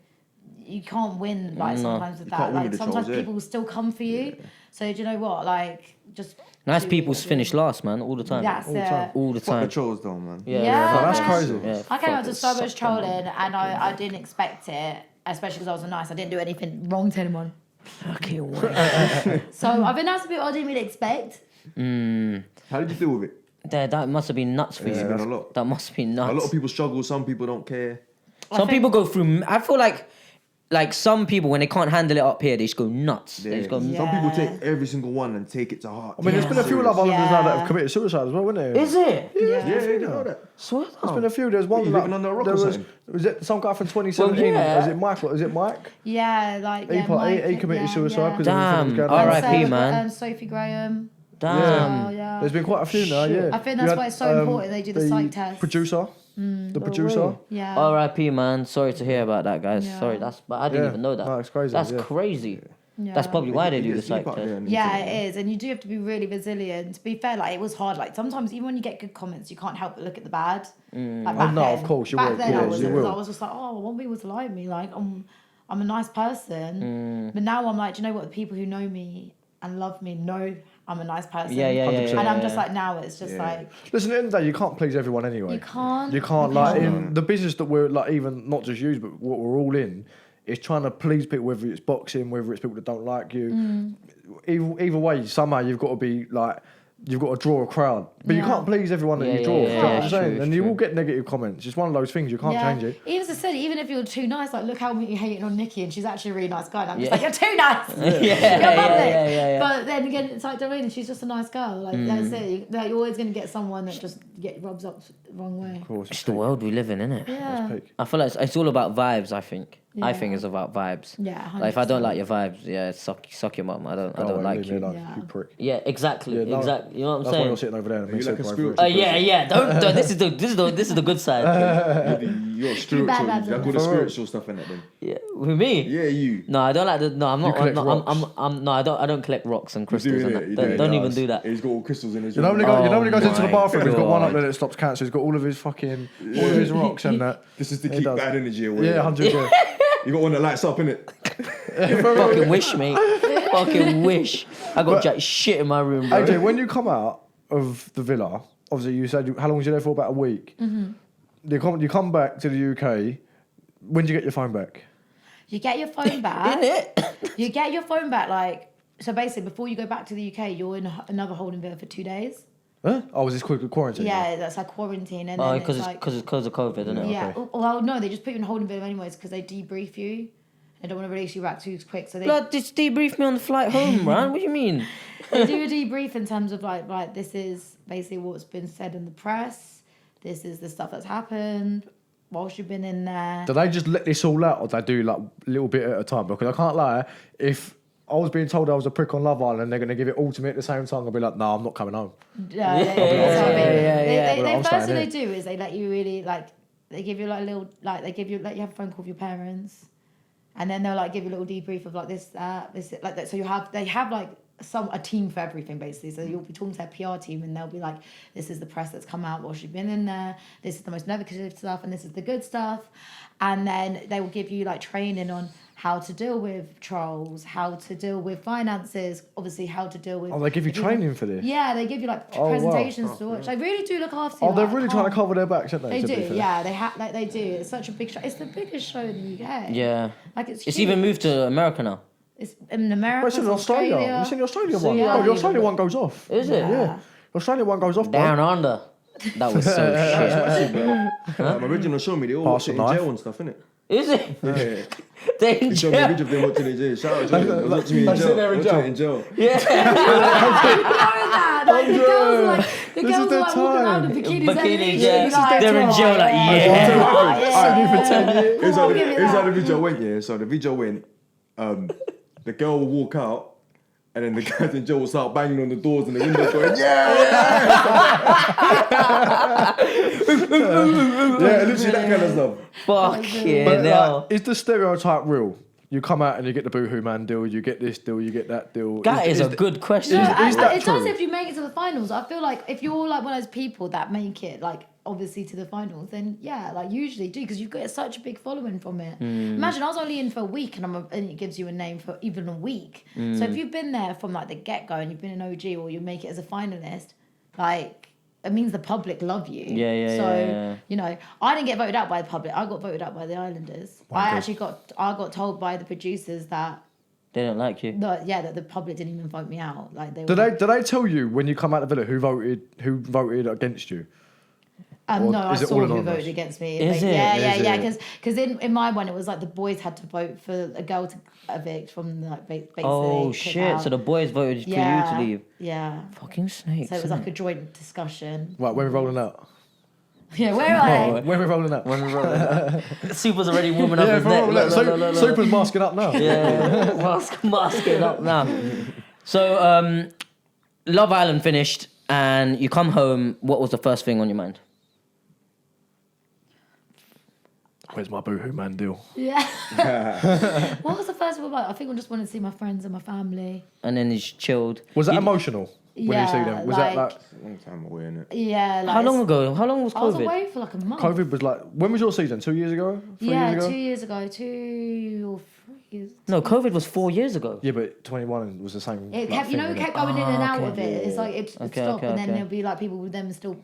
you can't win. Like sometimes with You that, can't win like with the sometimes trolls, yeah. people will still come for you. So do you know what? Like, just Nice do people what you finish do. last, man, all the time. That's it. All the Fuck the time. trolls though, man. Yeah, No, that's man. crazy. Yeah, I came out fuck to so it, much suck them, trolling, and I didn't expect it, especially because I was nice. I didn't do anything wrong to anyone. Fucking way. So I've been asked a bit I didn't really expect. How did you deal with it? That must have been nuts for It's you. been a lot. That must have been A nuts. lot of people struggle. Some people don't care. Some people go through. I feel like some people when they can't handle it up here, they just go nuts. They just go. Some people take every single one and take it to heart. I mean, there's been a few love islanders now that Yeah. have committed suicide as well, isn't there? Is it? Yeah. Yeah, you didn't know that. Swear There's been a few. There's one you like, living under a rock there or was, something? was it some guy from 2017? Well, yeah. Is it Michael? Is it Mike? Yeah, like He, yeah, put- Mike, he committed yeah, suicide yeah. because Damn. going All on. right. R.I.P., Sarah, man. Sophie Graham. Damn. Yeah. There's been quite a few now, yeah. I think You that's why it's so important they do the psych test. Producer. The producer. Yeah. R.I.P. man. Sorry to hear about that, guys. Yeah. Sorry, but I didn't Yeah. even know that. No, it's crazy, That's yeah. crazy. Yeah. That's probably why they do the You psych sleep out there test. and Yeah, everything. it is, and you do have to be really resilient. To be fair, like it was hard. Like sometimes, even when you get good comments, you can't help but look at the bad. Like, back no, then, of course, you back will, then, of I course, was, you will. I was just like, oh, I want people to like me. Like I'm a nice person. But now I'm like, do you know what? The people who know me and love me know I'm a nice person. Yeah. And I'm just like, now it's just like, Listen, at the end of the day, you can't please everyone anyway. you can't. You can't, like, in the business that we're, like, even not just you, but what we're all in, is trying to please people, whether it's boxing, whether it's people that don't like you. Either way, somehow you've got to be, like, you've got to draw a crowd. But you Yeah. can't please everyone that Yeah, you draw. yeah, Do you know what yeah, I'm it's saying? true, And it's you true. will get negative comments. It's one of those things, you can't change it. Even as I said, even if you're too nice, like look how you're hating on Nikki and she's actually a really nice guy. And I'm just like, you're too nice. Yeah, You're lovely. yeah. But then again, it's like Doreen, she's just a nice girl. Like that's it. You're always gonna get someone that just rubs up the wrong way. Of course. It's the world we live in, isn't it? Yeah. Peak. I feel like it's all about vibes. I think. I Yeah. think it's about vibes. Yeah, Like if I don't 100%. like your vibes, yeah, suck your mum. I don't Oh, like leave me you. alone, Yeah. you prick. Yeah, exactly, Yeah, no, exactly. You know what I'm That's why saying? you're sitting over there. And Are you like a over spiritual- here. Yeah. Don't. This is the good side. You're spiritual. bad You have all the spiritual stuff in it then. Yeah, with me. Yeah, you. No, I don't like the. No, I'm not. collect no, rocks. No, I don't collect rocks and crystals Doing and it, that. you Don't do. even do that. He's got all crystals in his You know when he room. goes into the my bathroom, he's got one up God. there that stops cancer. He's got all of his fucking, all of his rocks and that. This is to He keep does. bad energy away. Yeah, 100. Yeah. You got one that lights up, innit? Fucking wish, mate. Fucking wish. I got jack shit in my room, bro. AJ, when you come out of the villa, obviously you said how long was you there for? About a week. You come back to the UK. When do you get your phone back? You get your phone back. In it. You get your phone back like so. Basically, before you go back to the UK, you're in another holding villa for 2 days. Huh? Oh, was this quick quarantine? Yeah, that's like quarantine, and Oh, then because it's it's like because of COVID, isn't it? yeah. okay. Well, no, they just put you in holding villa anyways because they debrief you. They don't want to release you back too quick, so they Blood, just debrief me on the flight home, man. What do you mean? they do a debrief in terms of like this is basically what's been said in the press. This is the stuff that's happened whilst you've been in there. Do they just let this all out, or do they do like a little bit at a time? Because I can't lie, if I was being told I was a prick on Love Island, they're going to give it all to me at the same time, I'll be like, no, I'm not coming home. Yeah, that's what I mean. yeah. Well, I'm The first thing staying they do is they let you really like they give you like a little like they give you let you have a phone call with your parents, and then they'll like give you a little debrief of like this like that. So they have like a team for everything basically. So you'll be talking to their PR team and they'll be like, this is the press that's come out while she's been in there. This is the most negative stuff and this is the good stuff. And then they will give you like training on how to deal with trolls, how to deal with finances, obviously how to deal with. Oh, they give you training for this? Yeah, they give you like Oh, wow. presentations to watch. They really do look after you. Oh, they're like, really trying to cover their backs, aren't they? They to be do, fair? yeah. They do. It's such a big show. It's the biggest show in the UK. Yeah. Like it's. It's huge. even moved to America now. It's in America. Well, it's in Australia. You seen the Australian one? yeah. Oh, the Australian one goes off. Is it? Yeah. The Australian one goes off. Down bro. under. That was so shit. Original show me, they all Pass sit in the knife. jail and stuff, innit? Is it? Yeah. They in He showed me a jail. video of them watching in jail. Shout out to them. They was watching me in They sit jail. there in Watching jail. it in jail. Yeah. Like, the girls are like, This is walking their around in time. bikinis. Bikinis, and yeah. like, They're in jail, like, I'll yeah. tell you what happened. I knew for 10 years. Here's Come how on, give me here's how that. the video went, yeah. So the video went, the girl will walk out, and then the guys in jail will start banging on the doors and the windows going, yeah, literally that kind of stuff. Fucking But hell. like, is the stereotype real? You come out and you get the Boohoo Man deal, you get this deal, you get that deal. That is a the- good question. No, Is that it does true? if you make it to the finals. I feel like if you're like one of those people that make it like obviously to the finals, then yeah, like usually do because you've got such a big following from it. Imagine I was only in for a week and and it gives you a name for even a week. So if you've been there from like the get go and you've been an OG or you make it as a finalist, like it means the public love you. Yeah, So yeah. you know, I didn't get voted out by the public. I got voted out by the Islanders. I got told by the producers that. They don't like you. That the public didn't even vote me out. Like they. Do they tell you when you come out of the villa who voted against you? Or No, I is it saw all who anonymous? voted against me. Is it? Is Yeah. it? Because in my one, it was like the boys had to vote for a girl to evict from like basically. Oh kick shit! out. So the boys voted for you to leave. Yeah. Fucking snakes. So it was innit? like a joint discussion. Right, when we're rolling out. Yeah, where are they? When we're rolling out. Super's already warming up his neck. Look, look, look, look, look. Super's masking up now. Yeah, masking up now. So, Love Island finished, and you come home. What was the first thing on your mind? Where's my Boohoo Man deal? Yeah. What was the first one about? I think I just wanted to see my friends and my family. And then you just chilled. Was that You- emotional when you see them? Was that like Long time away, innit? Yeah. Like How long ago? How long was I was COVID? away for like a month. COVID was like? When was your season? 2 years ago? 3 Yeah, years ago? 2 years ago. 2 or 3 years. No, COVID was 4 years ago. Yeah, but 21 was the same. It like, kept, you know, thing, it kept innit? going in and out okay. of it. It's like it Okay, stopped, and then okay. there'll be like people with them still.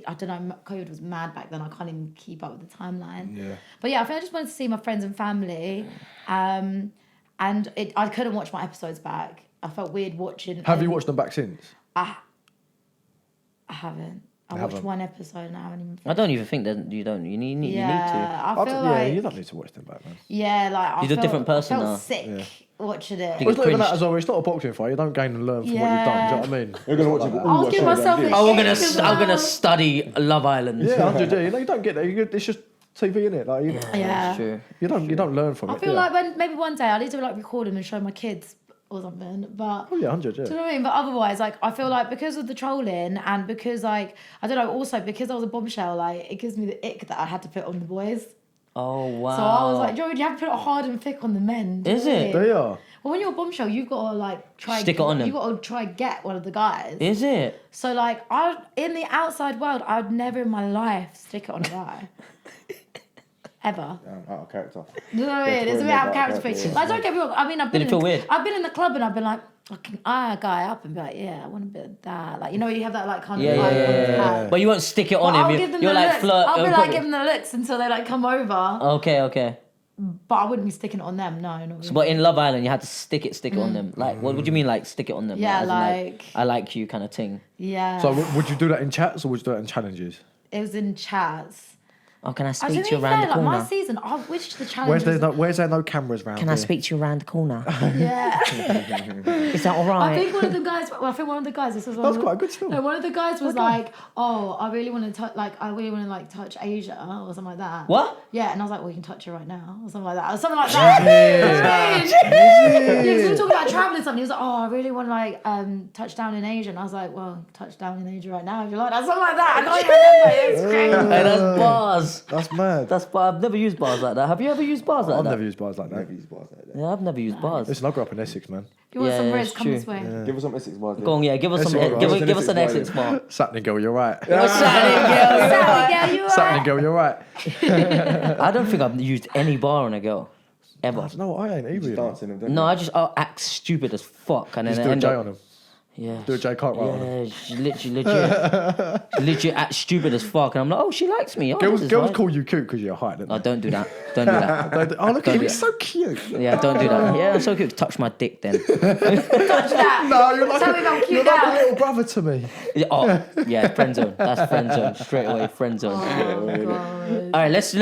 I don't know. COVID was mad back then. I can't even keep up with the timeline. Yeah. But yeah, I think I just wanted to see my friends and family, and I couldn't watch my episodes back. I felt weird watching. Have you watched them back since? I haven't. I watched haven't? one episode and I haven't even. I don't even think that you don't. You need to. I feel yeah, like you don't need to watch them back, man. yeah, like I You're a felt, different person I felt now. sick Yeah. watching it. You Well, it's get not even that cringed. as well. It's not a boxing fight. You don't gain and learn from what you've done. Do you know what I mean? You're gonna watch It's it. not all I was that giving shit myself that a day. I'm gonna study Love Island. Yeah, 100. Yeah, you don't get that. It's just TV, innit? Like Yeah. True. you don't learn from I it. feel yeah. like maybe one day I need to like record them and show my kids or something. But Oh yeah, 100. do you Yeah. know what I mean? But otherwise, like I feel like because of the trolling and because like I don't know, also because I was a bombshell, like it gives me the ick that I had to put on the boys. Oh wow. So I was like, Joe, you have to put it hard and thick on the men. Do you Is know what I it? mean? They are. Well, when you're a bombshell, you've got to like try Stick it on them. You got to try get one of the guys. Is it? So like in the outside world, I'd never in my life stick it on a guy. Ever. Out of character. You know what I Yeah, mean? It's a totally bit out of out of character for character, me. yeah. Like, don't get me wrong. I mean, Did it feel weird? I've been in the club and I've been like, I can eye a guy up and be like, yeah, I want a bit of that. Like, you know, you have that like kind Yeah, of yeah, eye yeah, contact. yeah. But you won't stick it on But I'll him. give them You're the like looks. flirt. I'll be like giving them the looks until they like come over. Okay. But I wouldn't be sticking it on them. No, not really. So, but in Love Island, you had to stick it on them. Like, what would you mean, like stick it on them? Yeah, as in, like- I like you, kind of thing. Yeah. So would you do that in chats or would you do that in challenges? it was in chats. Oh, can I I speak think to you around the like my corner? season, I wish the challenge Where's there no cameras around? Can I here? speak to you around the corner? Yeah. Is that all I right? think one of the guys. Well, I think one of the guys. This was one That's of quite a good still. No, one of the guys was like, "Oh, I really want to touch. Like, I really want to like touch Asia or something like that." What? Yeah, and I was like, "Well, you can touch her right now," or something like that, or something like that. Yeah, because we were talking about traveling. Something. He was like, "Oh, I really want to like touch down in Asia," and I was like, "Well, touch down in Asia right now if you like that." Something like that. I can't even remember. It's crazy. Hey, that's bars. That's mad. That's bar. I've never used bars like that. Have you ever used bars like I've that? never used bars like that. Never use bars like that. Yeah, I've never used bars. Listen, I grew up in Essex, man. If you want some Yeah, ribs, it's come true. this way. Give us some Essex bars. Go on, yeah. Give us That's some. all right. Give Give us us an an Essex Essex bar, bar. Saturday girl, you're right. What's that, Yeah, you Saturday girl, you're right. I don't think I've used any bar on a girl. ever. No, I ain't either. Just you know. dancing and No, I just act stupid as fuck, and then Just I do a end J up. on him. Yeah. Do a J can't on him. Yeah, she literally act stupid as fuck, and I'm like, oh, she likes me. Oh, Girls this is right. call you cute because you're height. Oh, don't do that. Don't do that. Oh, look at Don't him. do He's so cute. Yeah, don't do that. Yeah, I'm so cute. Touch my dick then. Touch that. No, you're like, Tell me I'm cute you're like a now. little brother to me. Yeah, oh, yeah, friend zone. That's friend zone. Straight away, friend zone. Oh, God. All right, let's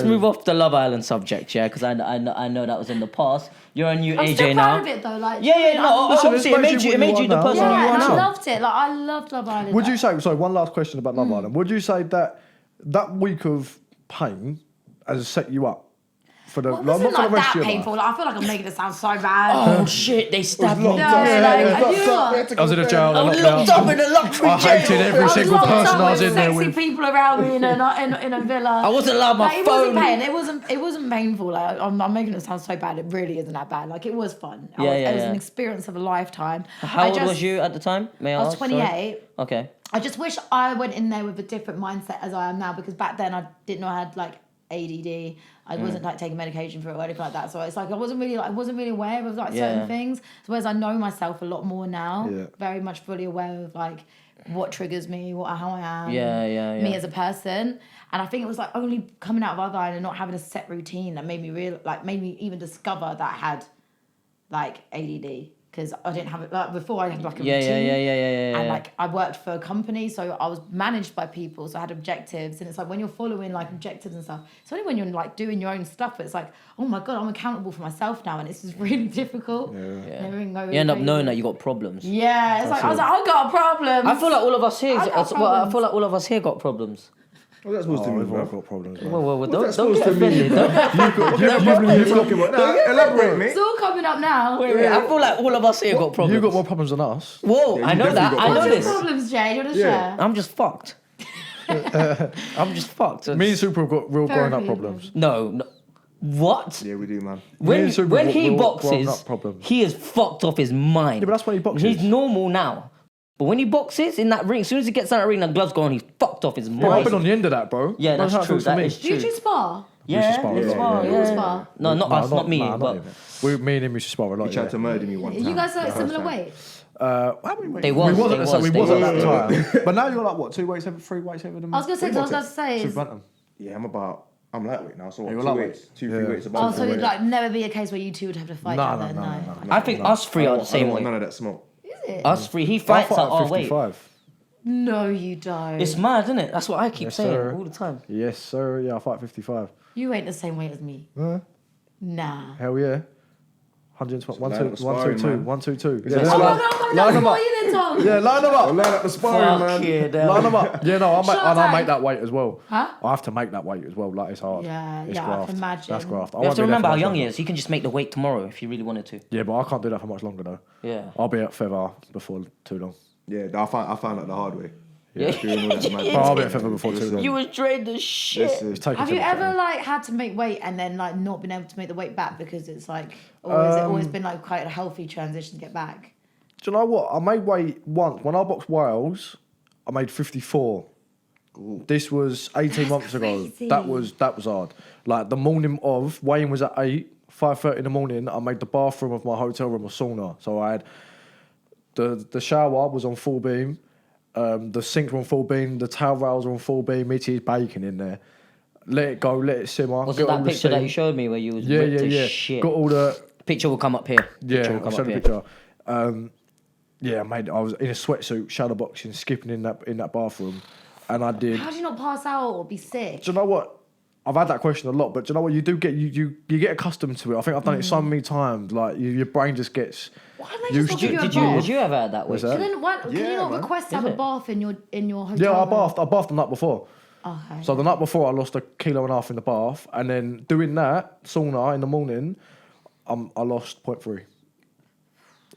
move off the Love Island subject, yeah, because I know that was in the past. You're a new I'm AJ still now. proud of it though. Like, Yeah, no, Listen, obviously it made you the now. person yeah, you are and I now. loved it. Like, I loved Love Island. Would you say, sorry, one last question about Love Island. Would you say that week of pain has set you up for the, Well, it like, wasn't not for like the rest that of your life? painful. Like, I feel like I'm making it sound so bad. Oh shit, they stabbed me. No, like, I knew I was in a jail. I was locked up in a luxury I hated jail. every I was single locked person up I was with in there sexy with. people around me in a villa. I wasn't allowed my Like, it phone. wasn't pain. It wasn't painful. Like, I'm making it sound so bad. It really isn't that bad. Like, it was fun. It was an experience of a lifetime. How old was you at the time? May I I was ask? 28. Sorry? Okay. I just wish I went in there with a different mindset as I am now, because back then I didn't know I had like ADD. I wasn't like taking medication for it or anything like that. So it's like I wasn't really aware of like certain things. So whereas I know myself a lot more now, very much fully aware of like what triggers me, how I am, me as a person. And I think it was like only coming out of Love Island and not having a set routine that made me even discover that I had like ADD. Because I didn't have it like before. I had like a routine, and like I worked for a company, so I was managed by people, so I had objectives. And it's like when you're following like objectives and stuff, it's only when you're like doing your own stuff, but it's like, oh my god, I'm accountable for myself now, and this is really difficult. You end up knowing that you got problems. Yeah, it's like I was like, I got a problem. I feel like all of us here. I got I feel like problems. all of us here got problems. What's that supposed to mean, We've all bro? got problems. Well, What's don't that supposed get to mean? offended. Don't- You're talking about. Nah, elaborate, mate. It's all coming up now. Wait, I feel like all of us here got problems. You got more problems than us. Whoa, Yeah, I you know that. definitely got I know What's your this. problems, Jay? Do you want to Yeah. share? I'm just fucked. I'm just fucked. Me and Super have got real growing up Therapy. problems. No. What? Yeah, we do, man. Me When and Super when got he real boxes, grown-up problems. he is fucked off his mind. Yeah, but that's when he boxes. He's normal now. But when he boxes in that ring, as soon as he gets out of the ring, the gloves go on, he's fucked off his Bro, I've mind. been on the end of that, bro. Yeah, that's how it true. feels to That me. is Do you true. two spar? Yeah, spar a we lot, spar, yeah. You all spar? No, not us, not me. Nah, but even. Me and him used to spar a lot. He tried to murder me one time. You guys are The first similar time. weight? They was, we wasn't, they so was, we they was at was. that time. But now you're like what, 2 weights over, 3 weights over than me? I was gonna say, Super bantam. Yeah, I'm lightweight now, so what, you're 2 lightweight? weights, 2-3 weights Oh, above. so it'd like never be a case where you two would have to fight each other. No. I think us three are the I same don't want weight. none of that smoke. Is it? Us three, he I fights fought at our at weight. 55. No, you don't. It's mad, isn't it? That's what I keep Yes, saying sir. all the time. Yes, sir. Yeah, I fight 55. You ain't the same weight as me. Huh? Nah. Hell yeah. 120, line up the sparring, 122, man. 122. Is Yeah, it- Oh, Line- no, line them what up. are you then, Tom? yeah, line them I'll up. line up the sparring, man. Fucking Line them up. Yeah, no, Shut I up. make that weight as well. Huh? I have to make that weight as well. Like, it's hard. Yeah, it's yeah, I graft. can imagine. That's graft. I You have won't to be there remember for how much young he longer. is. He can just make the weight tomorrow if he really wanted to. Yeah, but I can't do that for much longer though. Yeah. I'll be at Feather before too long. Yeah, I found out the hard way. Yeah. Doing all that, man. But I'll be at Feather before too long. You was trained as shit. Listen, It's taken Have you too much ever time. like had to make weight and then like not been able to make the weight back because it's like, or has it always been like quite a healthy transition to get back? Do you know what? I made weight once. When I boxed Wales, I made 54. This was 18 months ago. crazy. That was hard. Like the morning of, weighing was at 5:30 in the morning. I made the bathroom of my hotel room a sauna. So I had the shower was on full beam, the sink were on full beam, the towel rails were on full beam. Mitchie's bacon in there. Let it go, let it simmer. Was get it all that the picture that steam. you showed me where you was Yeah, ripped yeah, as yeah. shit? Got all the Picture will come up here. Picture yeah. will I'll come show up the here. picture. Yeah, mate. I was in a sweatsuit, shadow boxing, skipping in that bathroom, and I did. How do you not pass out or be sick? Do you know what? I've had that question a lot, but do you know what? You do get you get accustomed to it. I think I've done it so many times. Like your brain just gets. Why don't they just not give you a Did bath? you ever have that weight? What's that? So then why, can you Yeah, not man. request to have Is a it? bath in your hotel Yeah, I room? bathed the night before. Okay. So the night before, I lost 1.5 kilos in the bath, and then doing that sauna in the morning, I lost 0.3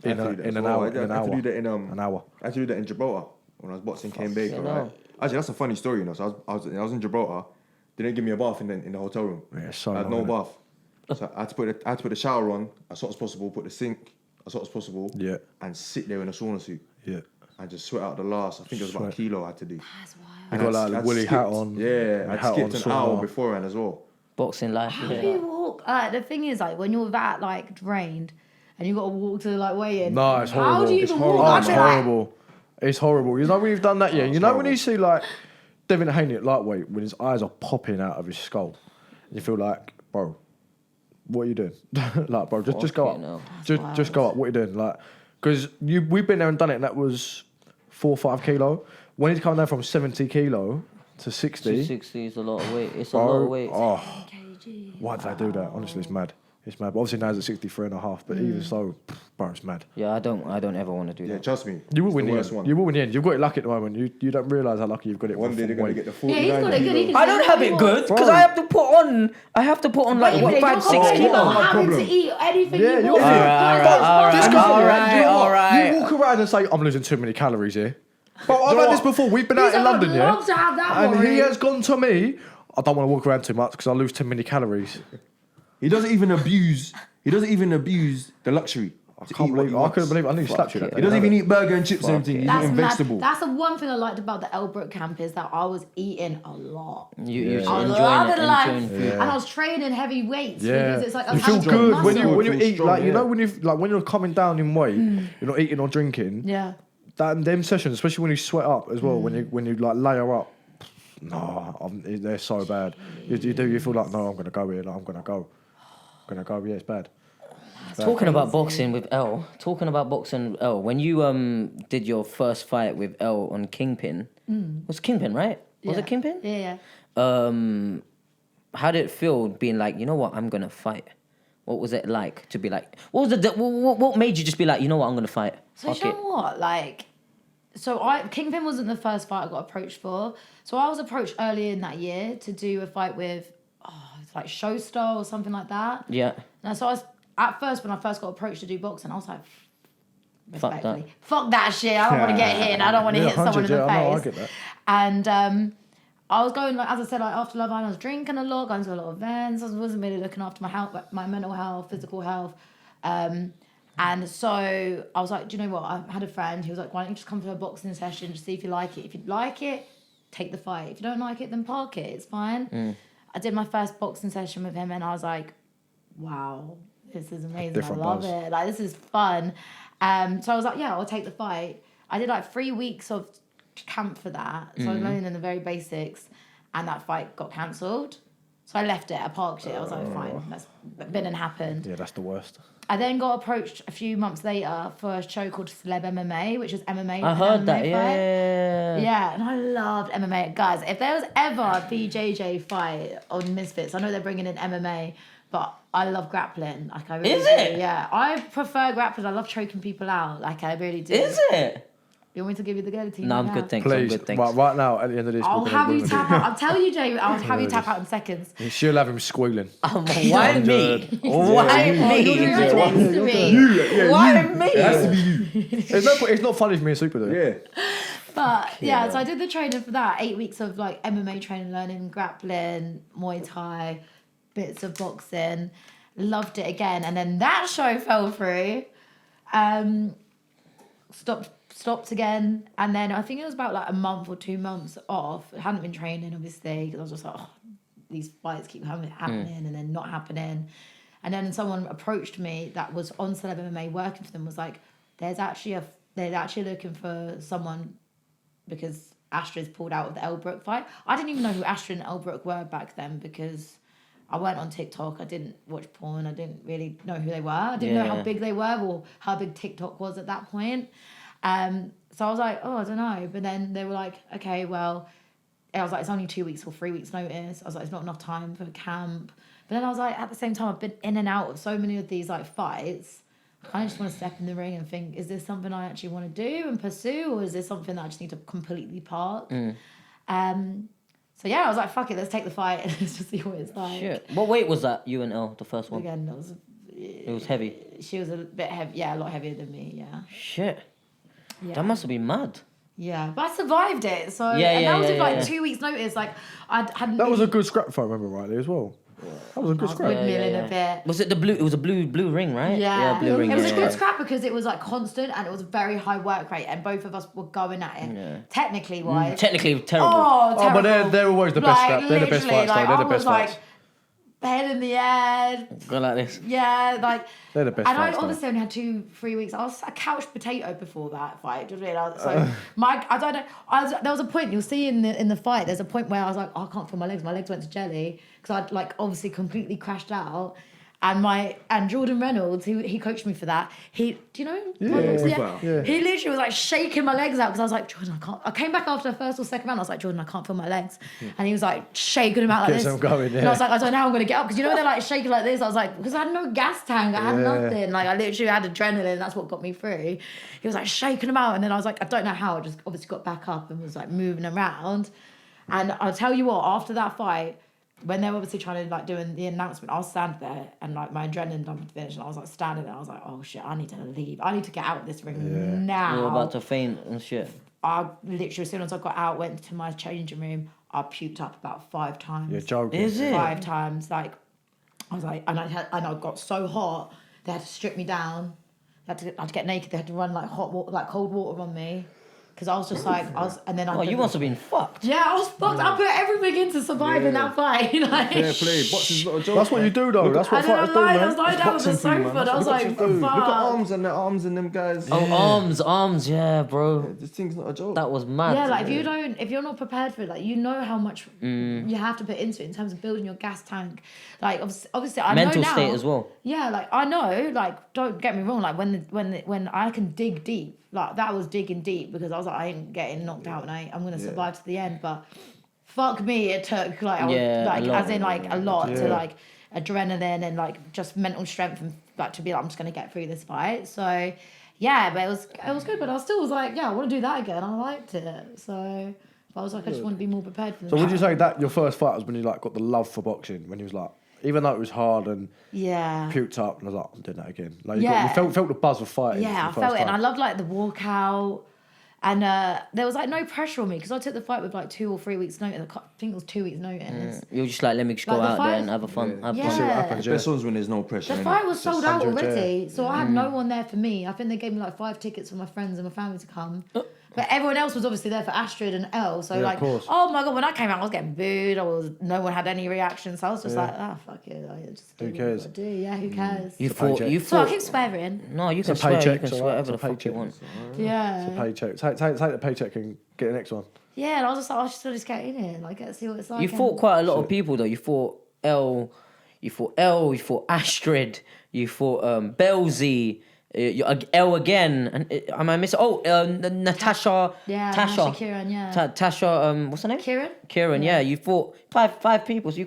in an hour. I had to do that in An hour. I had to do that in Gibraltar when I was boxing Kane Baker. you Right? know. Actually, that's a funny story, you know. So I was in Gibraltar. They didn't give me a bath in the hotel room. Yeah, so I had long, no innit? bath. So I had to put the shower on as hot as possible, put the sink as hot as possible, Yeah. and sit there in a sauna suit Yeah. and just sweat out the last. I think it was about Sweat. a kilo I had to do. That's wild. You got like I'd woolly hat skipped- on. Yeah, I hat on, skipped an hour sauna. beforehand as well. Boxing life. How do Yeah. you walk walk. The thing is, like, when you're that like drained, and you got to walk to like weigh in. No, it's horrible. How do you even walk? Oh, I'd it's be like, horrible. It's horrible. You know when you've done that, yeah. You know when you see like Devin Haney at lightweight when his eyes are popping out of his skull, and you feel like, bro, what are you doing? Like, bro, just go Fucking hell. up. Just go up. What are you doing? Like, because we've been there and done it, and that was 4 or 5 kilo. When he's coming down from 70 kilo to 60, 260 is a lot of weight. It's a bro, lot of weight. oh, kg. why did I do that? Honestly, it's mad. It's mad. But obviously now it's at 63.5. But even so, bro, it's mad. Yeah, I don't ever want to do Yeah, that. trust me. You will it's win the the worst end. one. You will win the end. You've got it lucky at the moment. You don't realise how lucky you've got it. One day they're gonna get the 49. Yeah, he's got it good. He can I say don't what have he it wants. good because Bro. I have to put on like Wait, what, you're 5, 6 complaining kilos. about My having problem. to eat anything Yeah, you you're want. right. All right. You walk around and say, I'm losing too many calories here. But I've had this before. We've been out in London, I'd yeah? love to have that And he worry. has gone to me, I don't want to walk around too much because I lose too many calories. He doesn't even abuse the luxury. I couldn't believe it. I nearly slapped you that it. day. He doesn't even eat burger and chips and everything. He's That's eating mad. vegetable. That's the one thing I liked about the Elbrook camp is that I was eating a lot. You're I was enjoying loving it, life, enjoying food. and I was training heavy weights Yeah, because it's like I'm you feel having good when muscle. you Feel eat. strong, Like you yeah. know when you're coming down in weight, you're not eating or drinking. Yeah. That them sessions, especially when you sweat up as well, when you like layer up, they're so bad. You feel like no, I'm gonna go here. Like, I'm gonna go. Yeah, it's bad. Talking about boxing with L. When you did your first fight with L on Kingpin, was Kingpin right? Was it Kingpin? Yeah. How did it feel being like, you know what, I'm gonna fight? What was it like to be like? What made you just be like, you know what, I'm gonna fight? So Fuck you it. know what? Like, Kingpin wasn't the first fight I got approached for. So I was approached earlier in that year to do a fight with, it's like Showstar or something like that. Yeah. And so I was at first when I first got approached to do boxing, I was like, Fuck respectfully, fuck that shit. I don't want to get hit. And I don't want to hit someone in the 100, face. I know, I get that. And I was going, like, as I said, like after Love Island, I was drinking a lot, going to a lot of events. I wasn't really looking after my health, my mental health, physical health. And so I was like, do you know what? I had a friend who was like, why don't you just come to a boxing session, just see if you like it. If you like it, take the fight. If you don't like it, then park it. It's fine. I did my first boxing session with him and I was like, wow, this is amazing. Different I love buzz. it. Like, this is fun. So I was like, yeah, I'll take the fight. I did like 3 weeks of camp for that. So I was learning in the very basics and that fight got cancelled. So I left it, I parked it. I was like, fine, that's been and happened. Yeah, that's the worst. I then got approached a few months later for a show called Celeb MMA, which is MMA. I an heard MMA that, fight. yeah. Yeah, and I loved MMA. Guys, if there was ever a BJJ fight on Misfits, I know they're bringing in MMA, but I love grappling. Like, I really Is do. it? Yeah, I prefer grappling. I love choking people out. Like, I really do. Is it? You want me to give you the guillotine? No, I'm now? good, thanks. I'm Please, good, thanks. right now at the end of this, I'll we're have gonna you tap out. I'll tell you, Jay, I'll have you tap out in seconds. She'll have him squealing. Why me? Why You're me? right next to me. Why me? It has to be you. It's not funny for me and Super though. Yeah. But yeah, so I did the training for that. 8 weeks of like MMA training, learning grappling, Muay Thai, bits of boxing. Loved it again. And then that show fell through. Stopped again. And then I think it was about like a month or 2 months off. I hadn't been training, obviously, because I was just like, these fights keep happening and then not happening. And then someone approached me that was on Celeb MMA working for them, was like, they're actually looking for someone because Astra's pulled out of the Elbrook fight. I didn't even know who Astra and Elbrook were back then because I weren't on TikTok. I didn't watch porn. I didn't really know who they were. I didn't know how big they were or how big TikTok was at that point. So I was like, oh, I don't know. But then they were like, okay, well, I was like, it's only 2 weeks or 3 weeks notice. I was like, it's not enough time for camp. But then I was like, at the same time, I've been in and out of so many of these like fights. I kind of just want to step in the ring and think, is this something I actually want to do and pursue? Or is this something that I just need to completely park? So yeah, I was like, fuck it, let's take the fight and let's just see what it's like. Shit. What weight was that, you and L, the first one? Again, It was heavy. she was a bit heavy, yeah, a lot heavier than me, yeah. Shit. Yeah. That must have been mad. Yeah, but I survived it. So Yeah, and yeah, that was yeah, with like yeah. 2 weeks notice. Like I hadn't. That was a good scrap if I remember rightly as well. That was a good scrap. Windmilling a bit. Was it the blue? It was a blue ring, right? Yeah, blue ring. it was yeah, a good yeah. scrap because it was like constant and it was a very high work rate and both of us were going at it. Yeah. Technically wise. Technically terrible. Oh, Oh, but terrible. they're always the best Like, scrap. They're the best literally, fights, though. like, They're the I was best fights. like, head in the air. Go like this. Yeah, like. They're the best And I fights, though. obviously only had 2-3 weeks. I was a couch potato before that fight. Do you know what I mean? So I don't know. There was a point you'll see in the fight. There's a point where I was like, oh, I can't feel my legs. My legs went to jelly because I'd like obviously completely crashed out. And Jordan Reynolds, he coached me for that. Do you know him? Yeah. He literally was like shaking my legs out because I was like, Jordan, I can't. I came back after the first or second round. I was like, Jordan, I can't feel my legs. And he was like shaking them out like Gets this. them going, yeah. And I was like, I don't know how I'm gonna get up because you know they're like shaking like this. I was like, because I had no gas tank, I had nothing. Like I literally had adrenaline. That's what got me through. He was like shaking them out, and then I was like, I don't know how. I just obviously got back up and was like moving around. And I'll tell you what, after that fight, when they were obviously trying to like doing the announcement, I was standing there and like my adrenaline done finished, and I was like standing there. I was like, oh shit, I need to leave. I need to get out of this ring now. You're about to faint and shit. I literally, as soon as I got out, went to my changing room. I puked up about 5 times. You're joking. Is it? 5 times. Like I was like, and I got so hot. They had to strip me down. I had to get naked. They had to run like hot water, like cold water on me. Because I was just like, and then Oh, you must have been fucked. Yeah, I was fucked. I put everything into surviving that fight. Like, Fair play. Boxing's not a joke. That's what you do, though. That's what and then fighters I'm do, lying, I man. was lying down on the Boxing for you, sofa, man. and I was Look like, what you do. Look at fuck. arms and the arms and them guys. Oh, arms, yeah, bro. This thing's not a joke. That was mad. Yeah, like if you're not prepared for it, like you know how much you have to put into it in terms of building your gas tank. Like obviously, I mental know now. state as well. Yeah, like I know, like don't get me wrong, like when I can dig deep, like that was digging deep because I was like, I ain't getting knocked out, and I'm gonna survive to the end. But fuck me, it took like a lot. as in like a lot to like adrenaline and like just mental strength and like to be like I'm just gonna get through this fight. So yeah, but it was good, but I still was like, yeah, I want to do that again. I liked it, so. But I was like, I just want to be more prepared for the So would you say that your first fight was when you like got the love for boxing? When you was like, even though it was hard and puked up, and I was like, I'm doing that again. Like you felt the buzz of fighting. Yeah, I felt it, and I loved like the walkout, and there was like no pressure on me because I took the fight with like 2 or 3 weeks notice. I think it was 2 weeks notice. You were just like, let me just go Like, the out there fight- and have a fun. Have Yeah. fun. See what happens, Best ones when there's no pressure. The innit? fight was sold out 100, already, so I had no one there for me. I think they gave me like 5 tickets for my friends and my family to come. But everyone else was obviously there for Astrid and Elle. So Yeah, of like, course. oh my god, when I came out, I was getting booed. No one had any reaction. So I was just like, fuck it. I just Who do what I cares? gotta do. Yeah, who cares? You It's a paycheck. fought. So I keep swearing. No, you can a swear. You paycheck, can so swear whatever it's the a fuck you paycheck. want. Yeah. Paycheck. Take the paycheck and get the next one. Yeah, and I was just like, I should just get in it. Like, get to see what it's like. You fought quite a lot of people though. You fought Elle, you fought Astrid, you fought Belzy, Elle again, and am I missing? Oh, Natasha. Yeah, Tasha. Tasha Kieran, yeah. Tasha. What's her name? Kieran? Yeah. You fought five people. So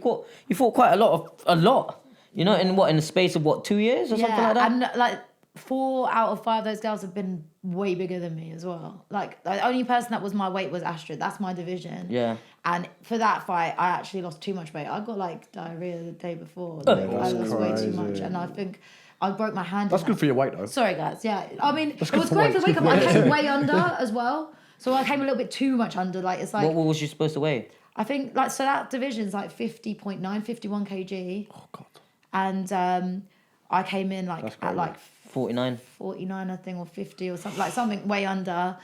you fought quite a lot. You know, in the space of 2 years or something like that. And like 4 out of 5 of those girls have been way bigger than me as well. Like the only person that was my weight was Astrid. That's my division. Yeah. And for that fight, I actually lost too much weight. I got like diarrhea the day before. Like, I that's lost way too crazy. much, and I think I broke my hand. That's in good that. for your weight though. Sorry, guys. Yeah, I mean, it good was for great weight. for the weight. I came way under as well. So I came a little bit too much under. Like it's like What was you supposed to weigh? I think like so that division's like 50.9, 51 kg. Oh god. And I came in like That's at crazy. like 49. 49, I think, or 50 or something, like something way under.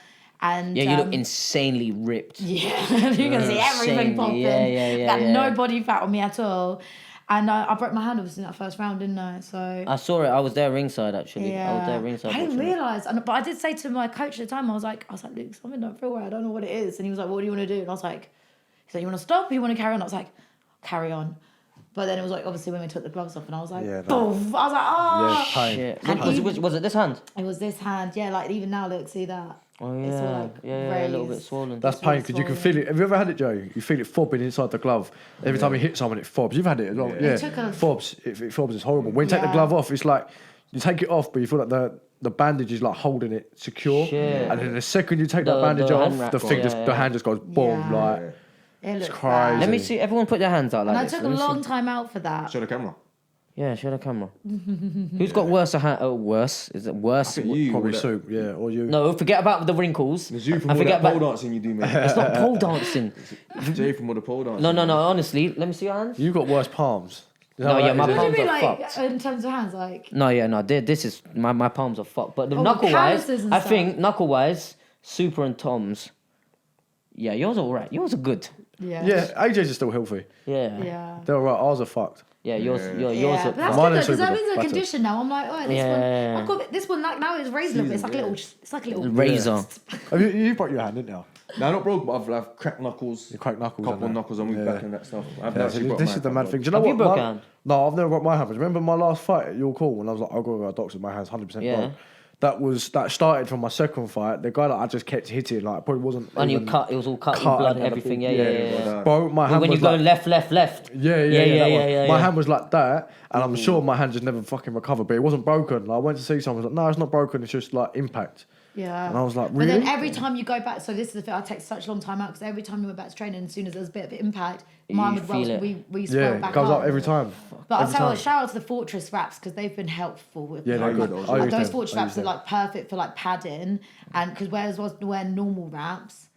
And Yeah, you look insanely ripped. yeah, you can see everything Insanely, popping. yeah, Got yeah. no body fat on me at all. And I broke my hand obviously in that first round, didn't I? So I saw it. I was there ringside actually. yeah, I was there ringside. I didn't watching it. realise, but I did say to my coach at the time, I was like, Luke, something don't feel right. I don't know what it is. And he was like, what do you want to do? And I was like, he said, you want to stop or you want to carry on? I was like, carry on. But then it was like, obviously when we took the gloves off and I was like, Yeah, no. boom. I was like, oh. Yeah, pain. Shit. And Was it this hand? It was this hand, yeah, like even now, look, see that? Oh It's all, yeah, like, yeah, a little bit raised. swollen. That's It's really pain because you can swollen. feel it. Have you ever had it, Joe? You feel it fobbing inside the glove. Every time you hit someone, it fobs. You've had it as well. Yeah. Yeah. It took a- Fobs. It fobs. It's horrible. When you take the Yeah. glove off, it's like you take it off, but you feel like the bandage is like holding it secure. Shit. And then the second you take The- that bandage the off, hand wrap the goes- thing yeah, just yeah. the hand just goes boom. Yeah. Like It looks crazy. bad. Let me see. Everyone put their hands out like And I this. took a Let me see. long time out for that. Show the camera. Yeah, show the camera. Who's got worse? Worse? Is it worse? I think you Probably with that- soup. Yeah, or you. No, forget about the wrinkles. It's you from And all forget that pole about. dancing you do, mate. It's not pole dancing. Jay from all the pole dancing. No. Honestly, let me see your hands. You got worse palms. Is that No, right? yeah, my Is it- What do palms you mean, are like, fucked. in terms of hands, like? No, yeah, no. This is my palms are fucked. But the Oh, knuckle wise, calluses and I stuff. think knuckle wise, Super and Tom's. Yeah, yours are alright. Yours are good. Yeah. Yeah, AJ's is still healthy. Yeah. Yeah. They're alright. Ours are fucked. Yeah, yours Yeah, are. but that's Mine good though, is because that super means a better. condition now. I'm like, oh, this Yeah. one, I've got this one. Like now it's raised a little bit. It's like a little, it's like a little Razor. Have you broke your hand, didn't you? Nah, not broke, but I've cracked knuckles. You cracked knuckles. Couple and that. knuckles. I moved back and that stuff. I've Yeah, actually so broke this my is the hand, mad bro. thing. Do you know Have what? you broke man? your hand? No, I've never broke my hand. But remember my last fight at your call when I was like, I'll go to a doctor, my hand's 100% Yeah. broke. That started from my second fight. The guy that I just kept hitting, like, probably wasn't. And you even cut. It was all cut with cut blood, and everything. everything. Yeah. Bro, my hand When you was go like, left. Yeah, that one. My hand was like that, and I'm sure my hand just never fucking recovered, but it wasn't broken. Like, I went to see someone, I was like, no, it's not broken, it's just like impact. Yeah. And I was like, But really? then every time you go back, so this is the thing, I take such a long time out because every time you went back to training, as soon as there was a bit of impact, mine would feel it. we Yeah, swell it back goes up every time. But I'll Every tell you, time. shout out to the Fortress wraps because they've been helpful with Yeah, they're like, good. I like use those them. Fortress I wraps use are like perfect for like padding, and because whereas was wearing normal wraps,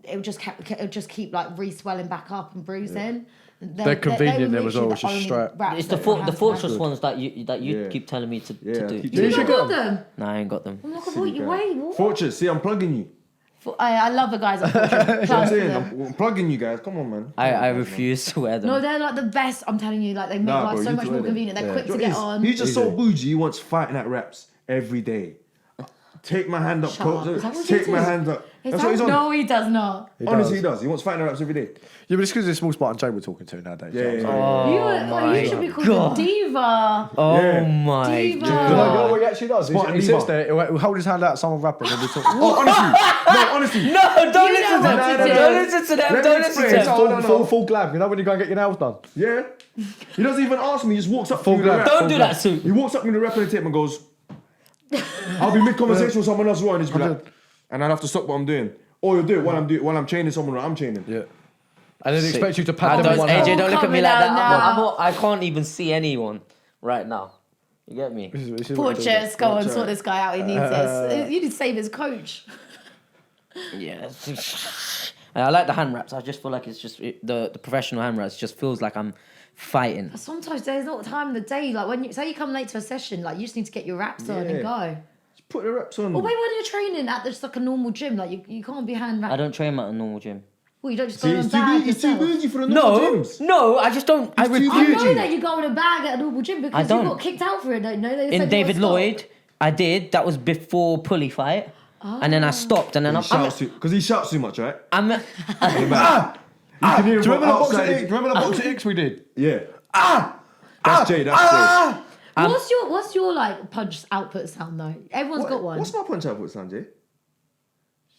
it would just keep like re-swelling back up and bruising. They're convenient were there as well, literally it's the just only straight. wraps It's that the my hands fortress had. ones that you Yeah. keep telling me to Yeah, do. keep You doing not got them? No, I ain't got them. I'm not gonna you wait. Fortress, see, I'm plugging you. I love the guys at Fortress. You know what I'm Shout out to saying? them. I'm plugging you guys. Come on, man. I refuse to wear them. No, they're like the best. I'm telling you, like they make Nah, life bro, so you much do more it. convenient. They're quick to Yo, get on. He's just so Easy. bougie. He wants fighting at reps every day. Take my hand up, Shut up. coach. Is that what he Take my does? hand up. Is That's what he's that, on. no, he does not. Honestly, he does. He wants fighting at reps every day. Yeah, but it's because it's small spot and Jay we're talking to nowadays. Yeah, so- yeah, You should be called God. a diva. Oh Yeah. my Diva. You know god. what he actually does? Spot and He sits diva. there, he'll hold his hand out, someone rapping, and we talk. Oh, honestly. No, don't You listen know to what them. to do. Don't listen to them. Let me Don't listen to explain. them. So- no, no. Full glam. You know when you go and get your nails done? Yeah. He doesn't even ask me. He just walks up to Full me with the glam. rep. Don't do that, Sue. He walks up to me with the rep on the tape and goes, I'll be mid-conversation with someone else right, and he's be like, and I'll have to stop what I'm doing. Or you'll do it while I'm chaining someone that I'm chaining. Yeah. And then Sick. expect you to I pad them don't, with one AJ, hand. don't look at me Coming like that. out now. I can't even see anyone right now. You get me? This is what we're doing. Fortress, go and sort this guy out. He needs this. You need to save his coach. Yeah. I like the hand wraps. I just feel like it's just the professional hand wraps just feels like I'm fighting. Sometimes there's not time in the day. Like when you say you come late to a session, like you just need to get your wraps on and Yeah. go. Just put the reps on. Or maybe when you're training at just like a normal gym, like you can't be hand I wrapped. don't train at a normal gym. Well, you don't just See, go in a he's too bag bougie. He's too yourself. bougie for the normal No, gyms. no, I just don't. I too refuse. I know bougie. that you go in a bag at a normal gym because don't. you got kicked out for it, don't you? They said In you David got stopped. Lloyd, I did. That was before pulley fight, and then I stopped, and then Because he shouts too much, right? I'm You can hear him Do you remember the from box at outside. X? Do you remember the box at X we did? Yeah. That's Jay, that's Jay. What's your like punch output sound though? Everyone's got one. What's my punch output sound, Jay?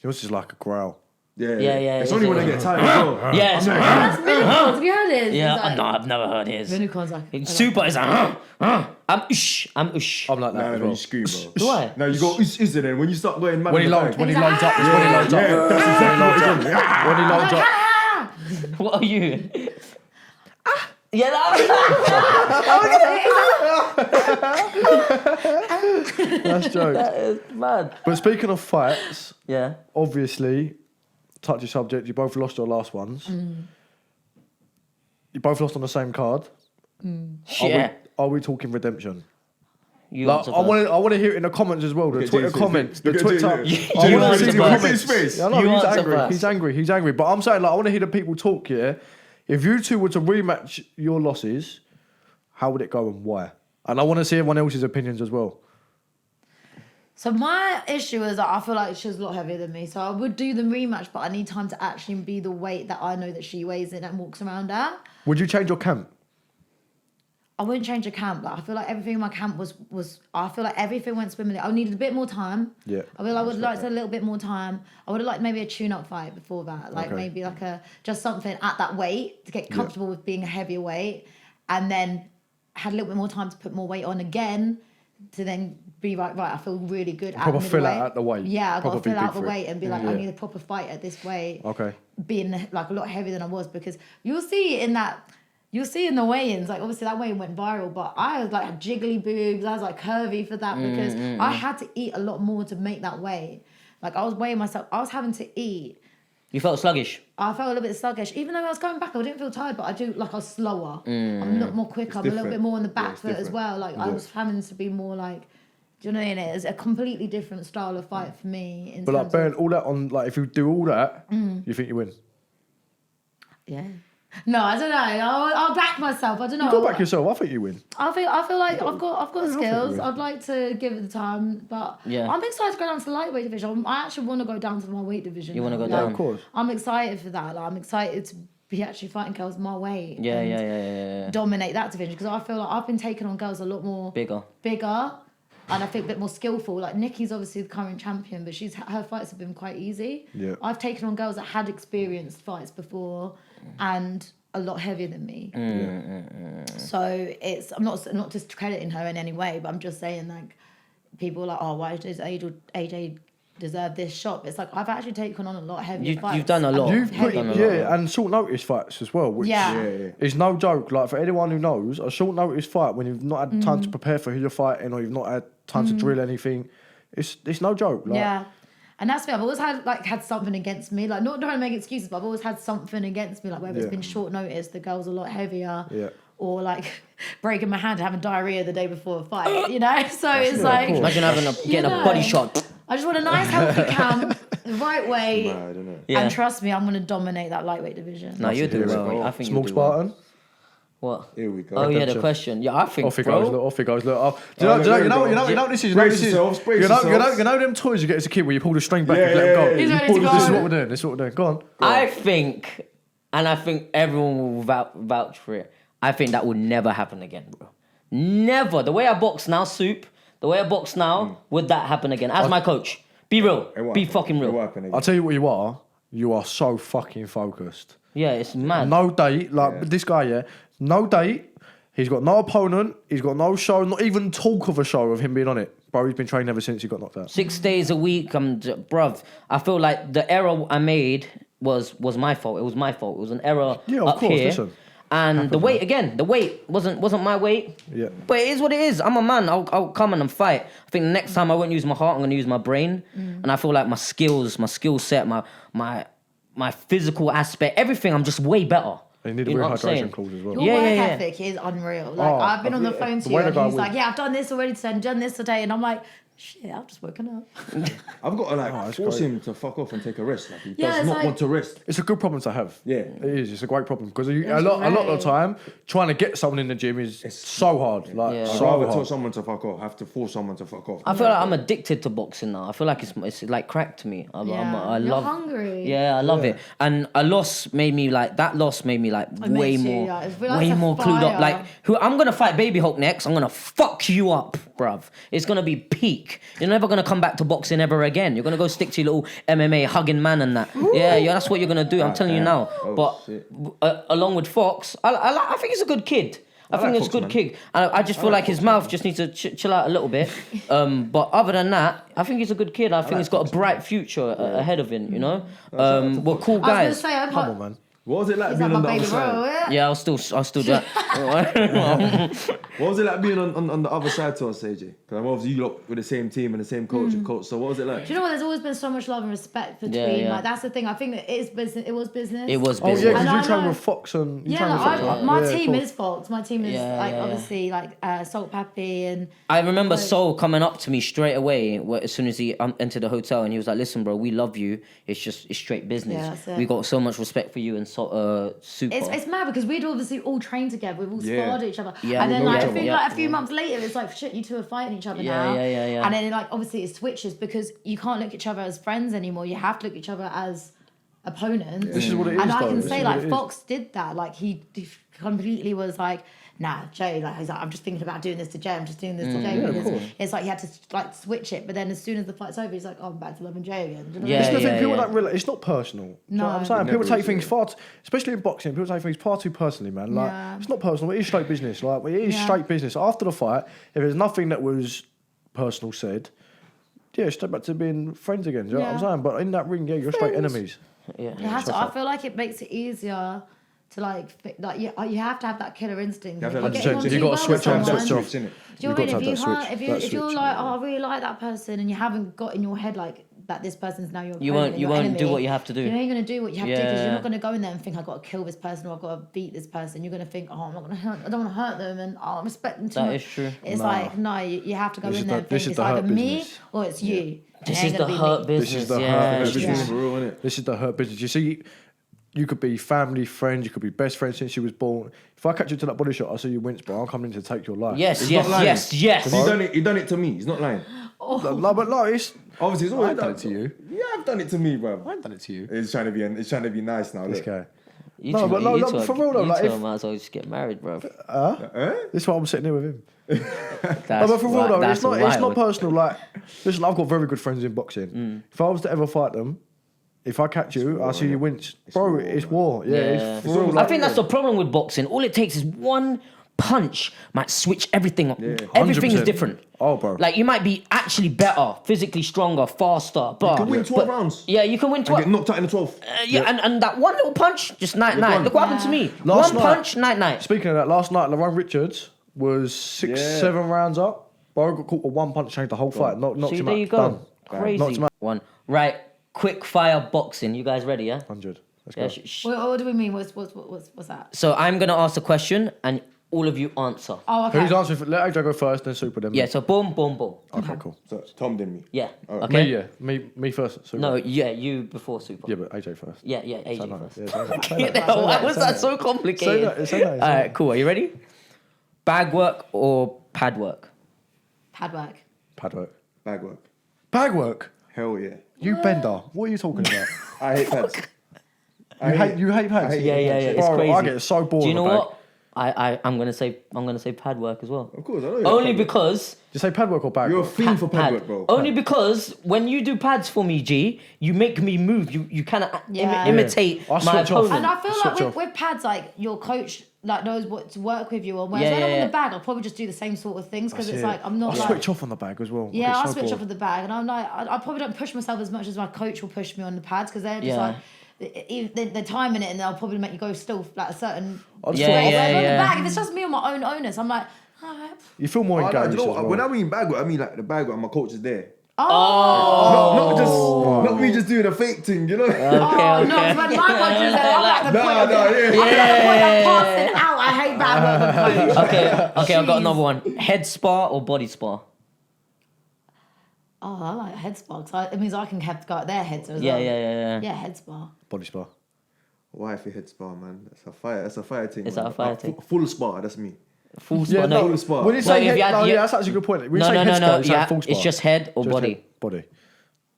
Yours is like a growl. Yeah, Yeah, It's yeah, only when I yeah. get tired as well. yes, That's Minicorns. Have you heard his? yeah. He's like, No, I've never heard his. Minicorns like Super is like, I'm ush. I'm ush. I'm like that Nah, as no, well. you scream, bro. Do I? No, you go, is it then? When you start going mad When he in the loads, bag. when he He's loads like, up, it's when he loads up. Yeah, that's exactly what he's on. When he loads up. ah! What are you? Yeah, That's jokes. that is mad. But speaking of fights, Yeah. obviously, touchy subject, you both lost your last ones. You both lost on the same card. Yeah. Are we talking redemption? You Like, answer I first. want to hear it in the comments as well. The at Twitter Jay's face. comments. The Look at Twitter. Jay, look. I You wanna answer see the first. comments. His face. Yeah, I know, You he's answer angry. first. He's angry. But I'm saying, like, I want to hear the people talk here. If you two were to rematch your losses, how would it go and why? And I want to see everyone else's opinions as well. So my issue is that I feel like she's a lot heavier than me. So I would do the rematch, but I need time to actually be the weight that I know that she weighs in and walks around at. Would you change your camp? I wouldn't change a camp. Like I feel like everything in my camp was I feel like everything went swimmingly. I needed a bit more time. Yeah. I feel I would like a little bit more time. I would have liked maybe a tune-up fight before that. Like Okay. maybe like just something at that weight to get comfortable with being a heavier weight, and then had a little bit more time to put more weight on again, to then be right. I feel really good at Proper fill middleweight. out at the weight. Yeah, I got Proper to fill be out big the for it. weight and be like, Yeah. I need a proper fight at this weight. Okay. Being like a lot heavier than I was, because you'll see in the weigh-ins, like obviously that weigh-in went viral, but I was like jiggly boobs, I was like curvy for that because I had to eat a lot more to make that weight. Like I was weighing myself, I was having to eat. You felt sluggish. I felt a little bit sluggish, even though I was going back. I didn't feel tired, but I was slower. I'm a lot more quicker. I'm a little different. bit more on the back it's foot as different. well. Like I was having to be more like Do you know what I mean? It's a completely different style of fight for me. In But like terms bearing of, all that on, like if you do all that, you think you win. yeah. No, I don't know. I'll back myself. I don't know. You go back yourself. I think you win. I feel like I've got think skills. you will. I'd like to give it the time, but Yeah. I'm excited to go down to the lightweight division. I actually want to go down to my weight division. You wanna now. go down? Of course. I'm excited for that. Like, I'm excited to be actually fighting girls my weight. Yeah, and yeah. dominate that division because I feel like I've been taking on girls a lot more Bigger. and I think a bit more skillful. Like Nikki's obviously the current champion, but her fights have been quite easy. Yeah. I've taken on girls that had experienced fights before and a lot heavier than me. So I'm not discrediting her in any way, but I'm just saying like people are like, oh, why does AJ deserve this shot? But it's like I've actually taken on a lot heavier fights. You've done a lot. You've put, done a lot. and short notice fights as well, which Yeah. is no joke. Like for anyone who knows, a short notice fight when you've not had time to prepare for who you're fighting or you've not had time to drill anything, it's no joke. Like, Yeah. And that's me. I've always had something against me. Like not trying to make excuses, but I've always had something against me. Like whether it's been short notice, the girl's a lot heavier. Yeah. Or like breaking my hand and having diarrhea the day before a fight, you know? So it's like Imagine getting a body shot. I just want a nice healthy camp, the right way. Mad, innit? Yeah. And trust me, I'm gonna dominate that lightweight division. No, you do Here we well. go. I think Small you do well. Spartan. What? Here we go. Oh yeah, the Redemption. question. Yeah, I think, Off it goes, bro. look, off it goes, look. Oh, Oh, look, there we go. you know this is. Brace yourselves, brace yourselves. You know them toys you get as a kid where you pull the string back Yeah, and let them go. yeah, He's yeah. ready to This is go. what we're doing. This is what we're doing. Go on. I think, and I think everyone will vouch for it. I think that will never happen again, bro. Never. The way I box now, Soup. The way I box now, would that happen again? As my coach, be real. It won't Be happen. fucking It real. won't happen again. I'll tell you what you are. You are so fucking focused. Yeah, it's mad. No date, like this guy, yeah. No date. He's got no opponent. He's got no show. Not even talk of a show of him being on it. Bro, he's been training ever since he got knocked out. 6 days a week. Bruv. I feel like the error I made was my fault. It was my fault. It was an error Yeah, of up course, here. listen. And the weight again. The weight wasn't my weight. Yeah. But it is what it is. I'm a man. I'll come and fight. I think the next time I won't use my heart. I'm gonna use my brain. And I feel like my skills, my skill set, my physical aspect, everything. I'm just way better. And you need You a know what I'm rehydration saying? clause as well. Your Yeah, work yeah, yeah. ethic is unreal. Like Oh, I've been on the phone to the you way the and guy he's would- like, yeah, I've done this already today and done this today. And I'm like, shit, I've just woken up. I've got to like that's force great. him to fuck off and take a rest. Like, he Yeah, does it's not like- want to rest. It's a good problem to have. Yeah. It is. It's a great problem because a It's lot of great. the time, trying to get someone in the gym is so hard. Like, Yeah. I'd so rather tell hard. someone to fuck off. Have to force someone to fuck off. I feel like I'm addicted to boxing now. I feel like it's like crack to me. I You're love. hungry. Yeah, I love it. And a loss made me like It way makes you, more, like, it feels like way a more clued up. fire. Like who I'm gonna fight Baby Hulk next. I'm gonna fuck you up, bruv. It's gonna be peak. You're never gonna come back to boxing ever again. You're gonna go stick to your little MMA hugging man and that. Yeah, that's what you're gonna do. I'm telling you now. Oh, but shit. along with Fox, I think he's a good kid. I think like he's a Fox, good man. kid. I just feel like his mouth just needs to chill out a little bit. But other than that, I think he's a good kid. I think he's got a bright future ahead of him, you know? We're cool I was guys. gonna say, I'm Come on, man. What was it like He's being like on my the baby other bro, side? yeah. Yeah, I'll still do that. What was it like being on the other side to us, AJ? Because I'm obviously you lot with the same team and the same coach and coach. So what was it like? Do you know what? There's always been so much love and respect between. yeah. Like that's the thing. I think that it is business. It was business. It was Oh yeah, business. because And I you train know- with Fox and you Yeah, train with like, Fox, right? my Yeah, team cool. is Fox. My team is Yeah, like yeah, yeah. obviously like Salt Pappy and I remember Sol coming up to me straight away as soon as he entered the hotel, and he was like, "Listen, bro, we love you. It's straight business. Yeah, that's it. We got so much respect for you and Super." it's mad because we'd obviously all trained together. We've all Yeah. sparred each other. Yeah, and then we know like each I think other. like a few months later, it's like shit, you two are fighting each other Yeah, now. yeah. And then like obviously it switches because you can't look at each other as friends anymore. You have to look at each other as opponents. This is what it is, And I though. can This say is what like it is. Fox did that. Like he completely was like, nah, Jay, like he's like, I'm just thinking about doing this to Jay. I'm just doing this to Jay. Yeah, of because course. it's like he had to like switch it. But then as soon as the fight's over, he's like, oh, I'm back to loving Jay again. Do you know Yeah, what I It's the mean? thing, people yeah. don't realize it's not personal. Do you know what I'm No. saying? It People never take is, things yeah. far, especially in boxing. People take things far too personally, man. Like Yeah. it's not personal. It is straight business. Like it is Yeah. straight business. After the fight, if there's nothing that was personal said, yeah, step back to being friends again. Do you know what I'm Yeah. saying? But in that ring, yeah, you're straight enemies. Yeah. It has to, I feel like it makes it easier to like you have to have that killer instinct. You have If to you're have getting that on switch. too You gotta well switch with on, someone, switch off. innit? Do you know You've what I got mean? to If have you that can't, switch, that if you're switch, like, yeah. oh, I really like that person, and you haven't got in your head like that this person's now your You opponent, won't. You your won't enemy, do what you have to do. You ain't gonna do what you have to do because Yeah. you're not gonna go in there and think I got to kill this person or I've got to beat this person. You're gonna think, oh, I'm not gonna hurt. I don't want to hurt them, and I respect them too That much. is true. It's like no, you have to go This in is there the- and this think is it's the either hurt me business. or it's you. This It is ain't the gonna be hurt me. business. This is the yeah, hurt it's business. true. For real, innit? This is the hurt business. You see, you could be family, friends, you could be best friends since you was born. If I catch you to that body shot, I see you wince, bro. I'm coming in to take your life. Yes, He's yes, not lying. yes, yes. 'Cause he done it to me. He's not lying. No, but no, it's Obviously, he's I always ain't done it to you. Yeah, I've done it to me, bro. I ain't done it to you. It's trying to be nice now. This Look. guy. You No, two, but no, you no, two, for real though, you like, two if- might as well just get married, bro. This is why I'm sitting here with him. That's No, but for real though, that's it's not wild. personal. Like, listen, I've got very good friends in boxing. If I was to ever fight them, if I catch you, I see you wince, bro. war, It's man. war. Yeah, Yeah. it's for real. I think that's the problem with boxing. All it takes is one punch might switch everything up. Everything is 100%. different. Oh, bro. Like you might be actually better, physically stronger, faster. But can win 12 rounds. Yeah, you can win And 12. get knocked out in the 12th. And that one little punch, just night. gone. Look what happened to me. Last one night- punch, night. Speaking of that, last night, Lerone Richards was 6-7 rounds up. Bro got caught with one punch, changed the whole fight. Knocked See, him there out. you go. Done. Crazy. Knocked him out. One. Right. Quick fire boxing. You guys ready? Yeah. 100. Let's Yeah. go. What do we mean? What's that? So I'm gonna ask a question and all of you answer. Oh, okay. Who's answering? Let AJ go first, then Super, then me. Yeah. So boom, boom, boom. Okay, cool. So Tom did me. Yeah. Alright. Okay. Me, yeah. Me first. Super. No. Yeah. You before super. Yeah, but AJ first. Yeah. Yeah. AJ Say no. first. Yeah, say no. Say Get the no. hell- Why was Say that no. so complicated? Say no. All right. Cool. Are you ready? Bag work or pad work? Pad work. Pad work. Bag work. Bag work? Hell yeah. You bender. What are you talking about? I hate pads. You hate pads? I hate Yeah. Yeah. Yeah. It's Bro, crazy. I get so bored Do you of know a bag. what? I'm gonna say pad work as well. Of course, I know. you're Only a pad work. because Did you say pad work or bag You're a work? fiend for pad work, bro. Only because when you do pads for me, G, you make me move. You kind of Yeah. imitate I my switch off. opponent. And I feel like Switch off. with pads, like your coach like knows what to work with you on. Whereas Yeah, when I'm yeah, in yeah. the bag, I'll probably just do the same sort of things because That's it's it. like I'm not I like. switch off on the bag as well. Yeah, I I get so switch bored. off of the bag, and I'm like, I probably don't push myself as much as my coach will push me on the pads because they're just Yeah. like. They're timing it and they'll probably make you go still like a certain I just Yeah, feel- way. yeah, Whereas on yeah. the bag, if it's just me on my own onus, I'm like, alright. You feel more Oh, no, engaged do you know as what? well. When I mean bag work, I mean like the bag work and my coach is there. Oh, Not me just doing a fake thing, you know? oh no, when my coach is there, I'm at the point of yeah. I'm at the point of passing out. I hate bad work with coach. Okay, I've got Jeez. another one. Head spa or body spa? Oh, I like head spa because it means I can have to go at their heads as Yeah, well. yeah. Yeah, head spa. Body spa. Wifey head spa, man. That's a fire thing. Is man. that a fire thing? Full spa, that's me. Full spa. Yeah, no. Full spa. When you Well, say if head, you had- no, you- yeah, that's actually a good point. When you No, say no, head no, spa, no. you say Yeah, full spa. it's just head or Just body. head, body.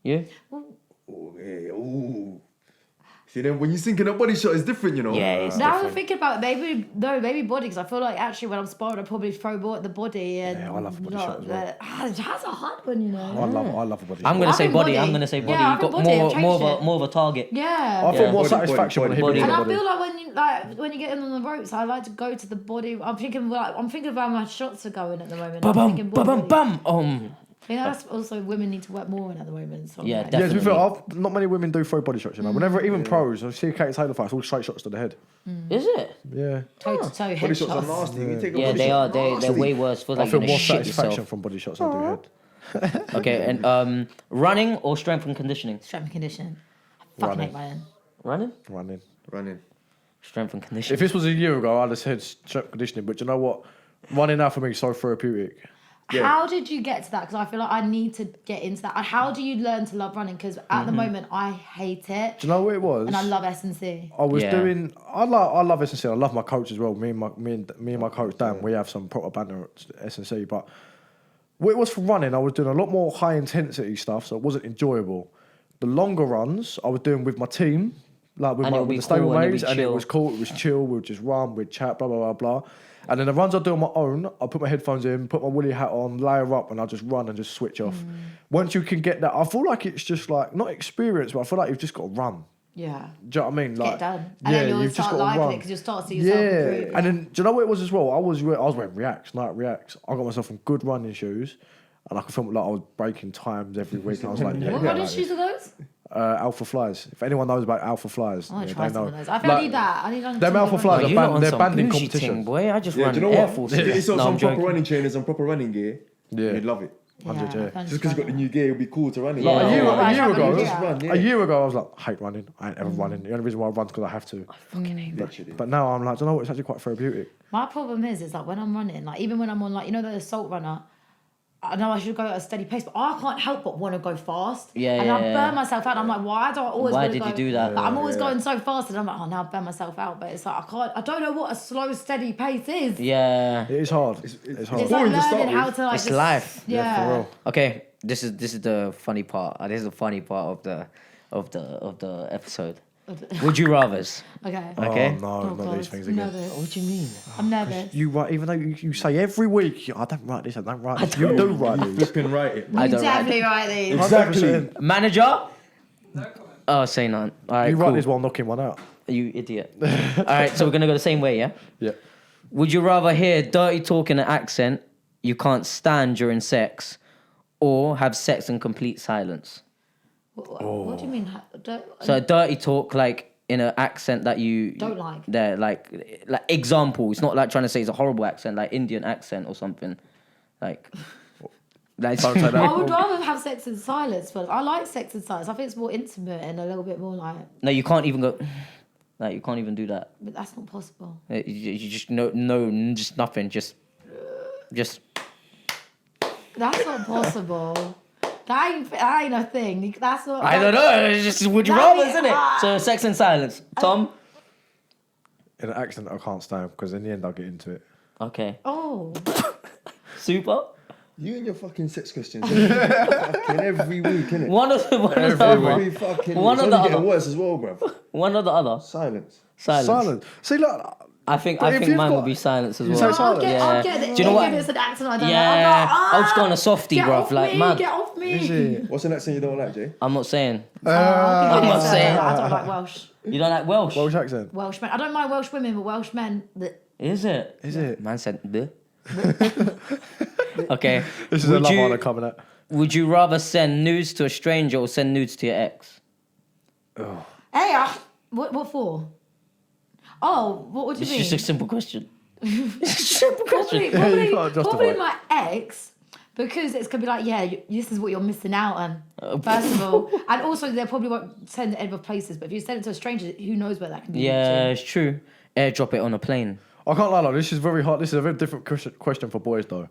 You? Oh, yeah. Ooh. See, then when you think in a body shot, it's different, you know? Yeah, it's Now I'm different. thinking about maybe body because I feel like actually when I'm sparring I probably throw more at the body and Yeah, I love a body shot as well. That's a hard one, you know. I love a body I'm shot. gonna I say think body. body. I'm gonna say body. Yeah, I You think got body. I've more changed it. of a target. Yeah. I feel more Body, satisfaction body, when body. hitting And the I body. feel like when you get in on the ropes, I like to go to the body. I'm thinking of how my shots are going at the moment. I'm Bum thinking bum body. bum bum. I think that's also women need to work more on at the moment. So I'm Yeah, like, Yeah, to be fair, Definitely. not many women do throw body shots, you know. Whenever, even pros, I see Katie Taylor fights, all straight shots to the head. Is it? Yeah. toe to toe Body head shots are shots. nasty. You take a Yeah, body they shot, are. They're way worse. Feel I like feel you're more gonna shit satisfaction yourself. from body shots than I do head. Okay, and running or strength and conditioning? Strength and conditioning. I fucking Running. hate running. Running. Running. running. Strength and If conditioning. this was a year ago, I'd have said strength conditioning, but you know what? Running now for me is so therapeutic. Yeah. How did you get to that? Because I feel like I need to get into that. How do you learn to love running? Because at the moment I hate it, Do you know what it was? and I love S&C. I was Yeah. doing. I love S&C. I love my coach as well. Me and my coach Dan. We have some proper banter at S&C. But what it was for running, I was doing a lot more high intensity stuff, so it wasn't enjoyable. The longer runs I was doing with my team, like with And my it'll be with the stable cool and it'll mates, be and it chill. was cool. It was chill. We'd just run, we'd chat, blah blah blah blah. And then the runs I do on my own, I put my headphones in, put my woolly hat on, layer up, and I just run and just switch off. Once you can get that, I feel like it's just like not experience, but I feel like you've just got to run. Yeah. Do you know what I mean? Like, Get done. And then you'll start gotta liking run. it because you'll start to see yourself improve. And then, do you know what it was as well? I was wearing Reacts, Nike Reacts. I got myself some good running shoes, and I could feel like I was breaking times every week. And I was like, yeah, What yeah, running like shoes this. are those? Alpha Flies. If anyone knows about Alpha Flies, I want yeah, to try they some know. of those. I feel I need that. I need Them some Alpha more Flies running. are you banned- lot on they're some banned in bougie competition. thing, boy. I just Yeah, run do you know Air what? Force. Get yourself No, I'm some proper joking. running trainers and proper running gear. Yeah. You'd love it. 100, yeah. I Just because you got the new gear, it'll be cool to run it. Yeah. Like, a year Yeah. ago, Just run, yeah. a year ago, I was like, I hate running. I ain't ever running. The only reason why I run is because I have to. Literally. But now I'm like, do you know what? It's actually quite therapeutic. My problem is like when I'm running, like even when I'm on like, you know, the assault runner, I know I should go at a steady pace, but I can't help but want to go fast. Yeah, and yeah, I burn yeah. myself out. I'm like, why do I always Why wanna did go? you do that? Like, I'm always Yeah. going so fast, and I'm like, oh, now I've burned myself out. But it's like I don't know what a slow, steady pace is. Yeah. It is hard. It's hard. It's like boring to start learning how with. to like. It's just- life. Yeah. for real. Okay, this is the funny part. This is the funny part of the episode. Would you rather's? Okay. Okay. Oh, no, Oh, not God. these things again. Nervous. What do you mean? I'm nervous. You write, even though you say every week, I don't write this, I don't write this. You do write these. Flipping right it. I You don't write. definitely write these. Exactly. 100%. Manager? Oh, say none. All right, You cool. write this while knocking one out. You idiot. All right, so we're gonna go the same way, yeah? Yeah. Would you rather hear dirty talk in an accent you can't stand during sex, or have sex in complete silence? What do you mean? So dirty talk, like in an accent that you Don't like. There, like example. It's not like trying to say it's a horrible accent, like Indian accent or something. Like, Don't say that. I would rather have sex in silence, but I like sex in silence. I think it's more intimate and a little bit more like. No, you can't even go. Like, you can't even do that. But that's not possible. You just no, just nothing. Just. That's not possible. That ain't a thing. That's not. I don't know. It's just would you That rather, is- isn't it? So sex in silence. Tom. In an accent, I can't stand because in the end, I'll get into it. Okay. Oh, Super. You and your fucking sex questions. Fucking every week, innit? One of the Every other. fucking One week. or It's the only getting other. worse as well, bruv. One or the other. Silence. Silence. See, look, I But think if you've mine got- will be silence as You well. say I'll silence? get, Yeah. I'll get it. Do you know what? If it's an accent I don't Yeah. know. I'm like, I'll just go on a softie, get bruv. off Like, me, man. Get off me. is it? What's an accent you don't like, Jay? I'm not saying. I'm not saying. I don't like Welsh. You don't like Welsh? Welsh accent. Welsh men. I don't mind Welsh women, but Welsh men. Is it? Is it? Man said bleh. Okay. This is Would a love you- Island coming out. Would you rather send nudes to a stranger or send nudes to your ex? Hey, what for? Oh, what do you It's mean? just a simple question. It's a simple question. Probably, you can't justify probably it. my ex, because it's gonna be like, yeah, this is what you're missing out on. First of all, and also they probably won't send it other places. But if you send it to a stranger, who knows where that can be? Yeah, it's true. Airdrop it on a plane. I can't lie, this is very hard. This is a very different question for boys, though.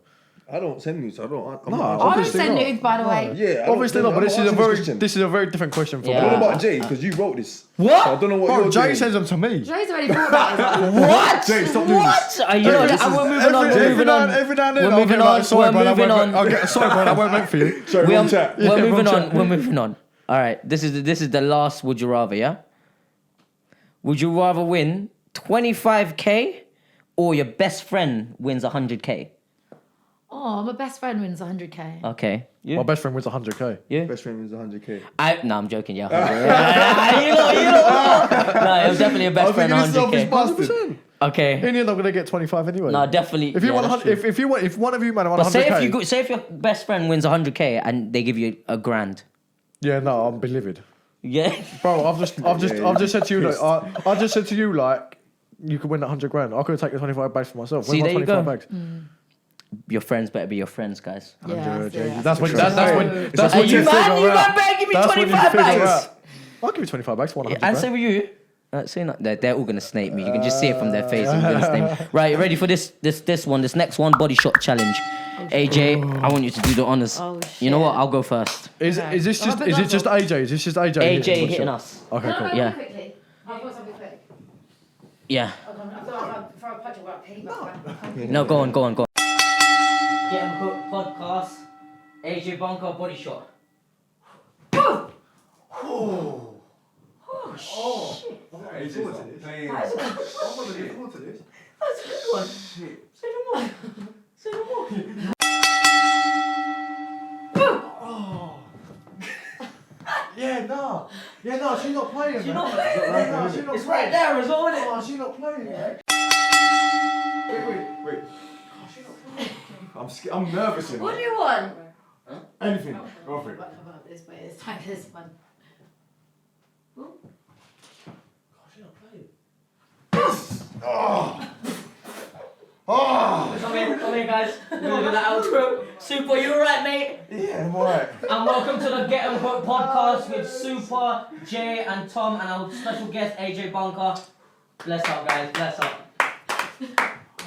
I don't send news. I'm No, not I don't obviously send not. nudes, by the way. Yeah, I don't- Obviously not, but I'm this is a asking very question. this is a very different question for Yeah. What boys. about Jay? Because you wrote this. What? So I don't know what Bro, you're Jay doing. sends them to me. Jay's already thought about it. What? Jay, stop doing this. What? You know, this and is- we're moving on. We're Every moving now on. and then We're I'll moving get like, on. sorry, We're bro, that moving weren't on. meant- I'll get sorry, bro, that weren't meant for you. Sorry, We wrong are- chat. We're Yeah, moving wrong on. chat. We're moving on. All right. This is the last. Would you rather? Yeah. Would you rather win 25K or your best friend wins 100K? Oh, my best friend wins 100k. Okay. You? My best friend wins 100k. You? Best friend was 100k. No, I'm joking. Yeah. you know. No, it was definitely a best friend 100K. 100%. Okay. In the end, I'm gonna get 25 anyway. No, definitely. If you yeah, want, that's 100, true. if one of you man want But 100k, say if your best friend wins 100K and they give you a grand. yeah, no, I'll be livid, Yeah. bro. I've just said to you, like, I just said to you, like, you could win 100 grand. I could have taken 25 bags for myself. See, Where's my there you 25 go. bags? Your friends better be your friends, guys. Yeah, That's when. true. That's Hey, when you you man, figure you out. man better give me That's when you 25 figure bags. out. I'll give you 25 bags for 100 And so grand. will you. See, no, they're all gonna snake me. You can just see it from their faces. They're gonna snake me. Right, you ready for this next one body shot challenge? AJ, I want you to do the honors. Oh, You know what? shit. I'll go first. Is this Oh, just but is it that's just all. AJ? Is this just AJ? AJ hitting hitting the us. Okay, cool. Yeah. Quickly. I've got something quick. Yeah. Before I punch it, I'll pee. No, go on. Get him hooked podcast. AJ Bunker body shot. Yeah, no, she's not playing. She's not playing. It's right there as well, isn't it? She's not playing. Wait. I'm nervous. You know. What do you want? Anything. Go for it. This way. It's time for this one. Come in, guys. We're gonna do the outro. Super, you alright, mate? Yeah, I'm alright. And welcome to the Get 'em Hook podcast with Super, Jay, and Tom, and our special guest AJ Bunker. Bless up, guys. Bless up.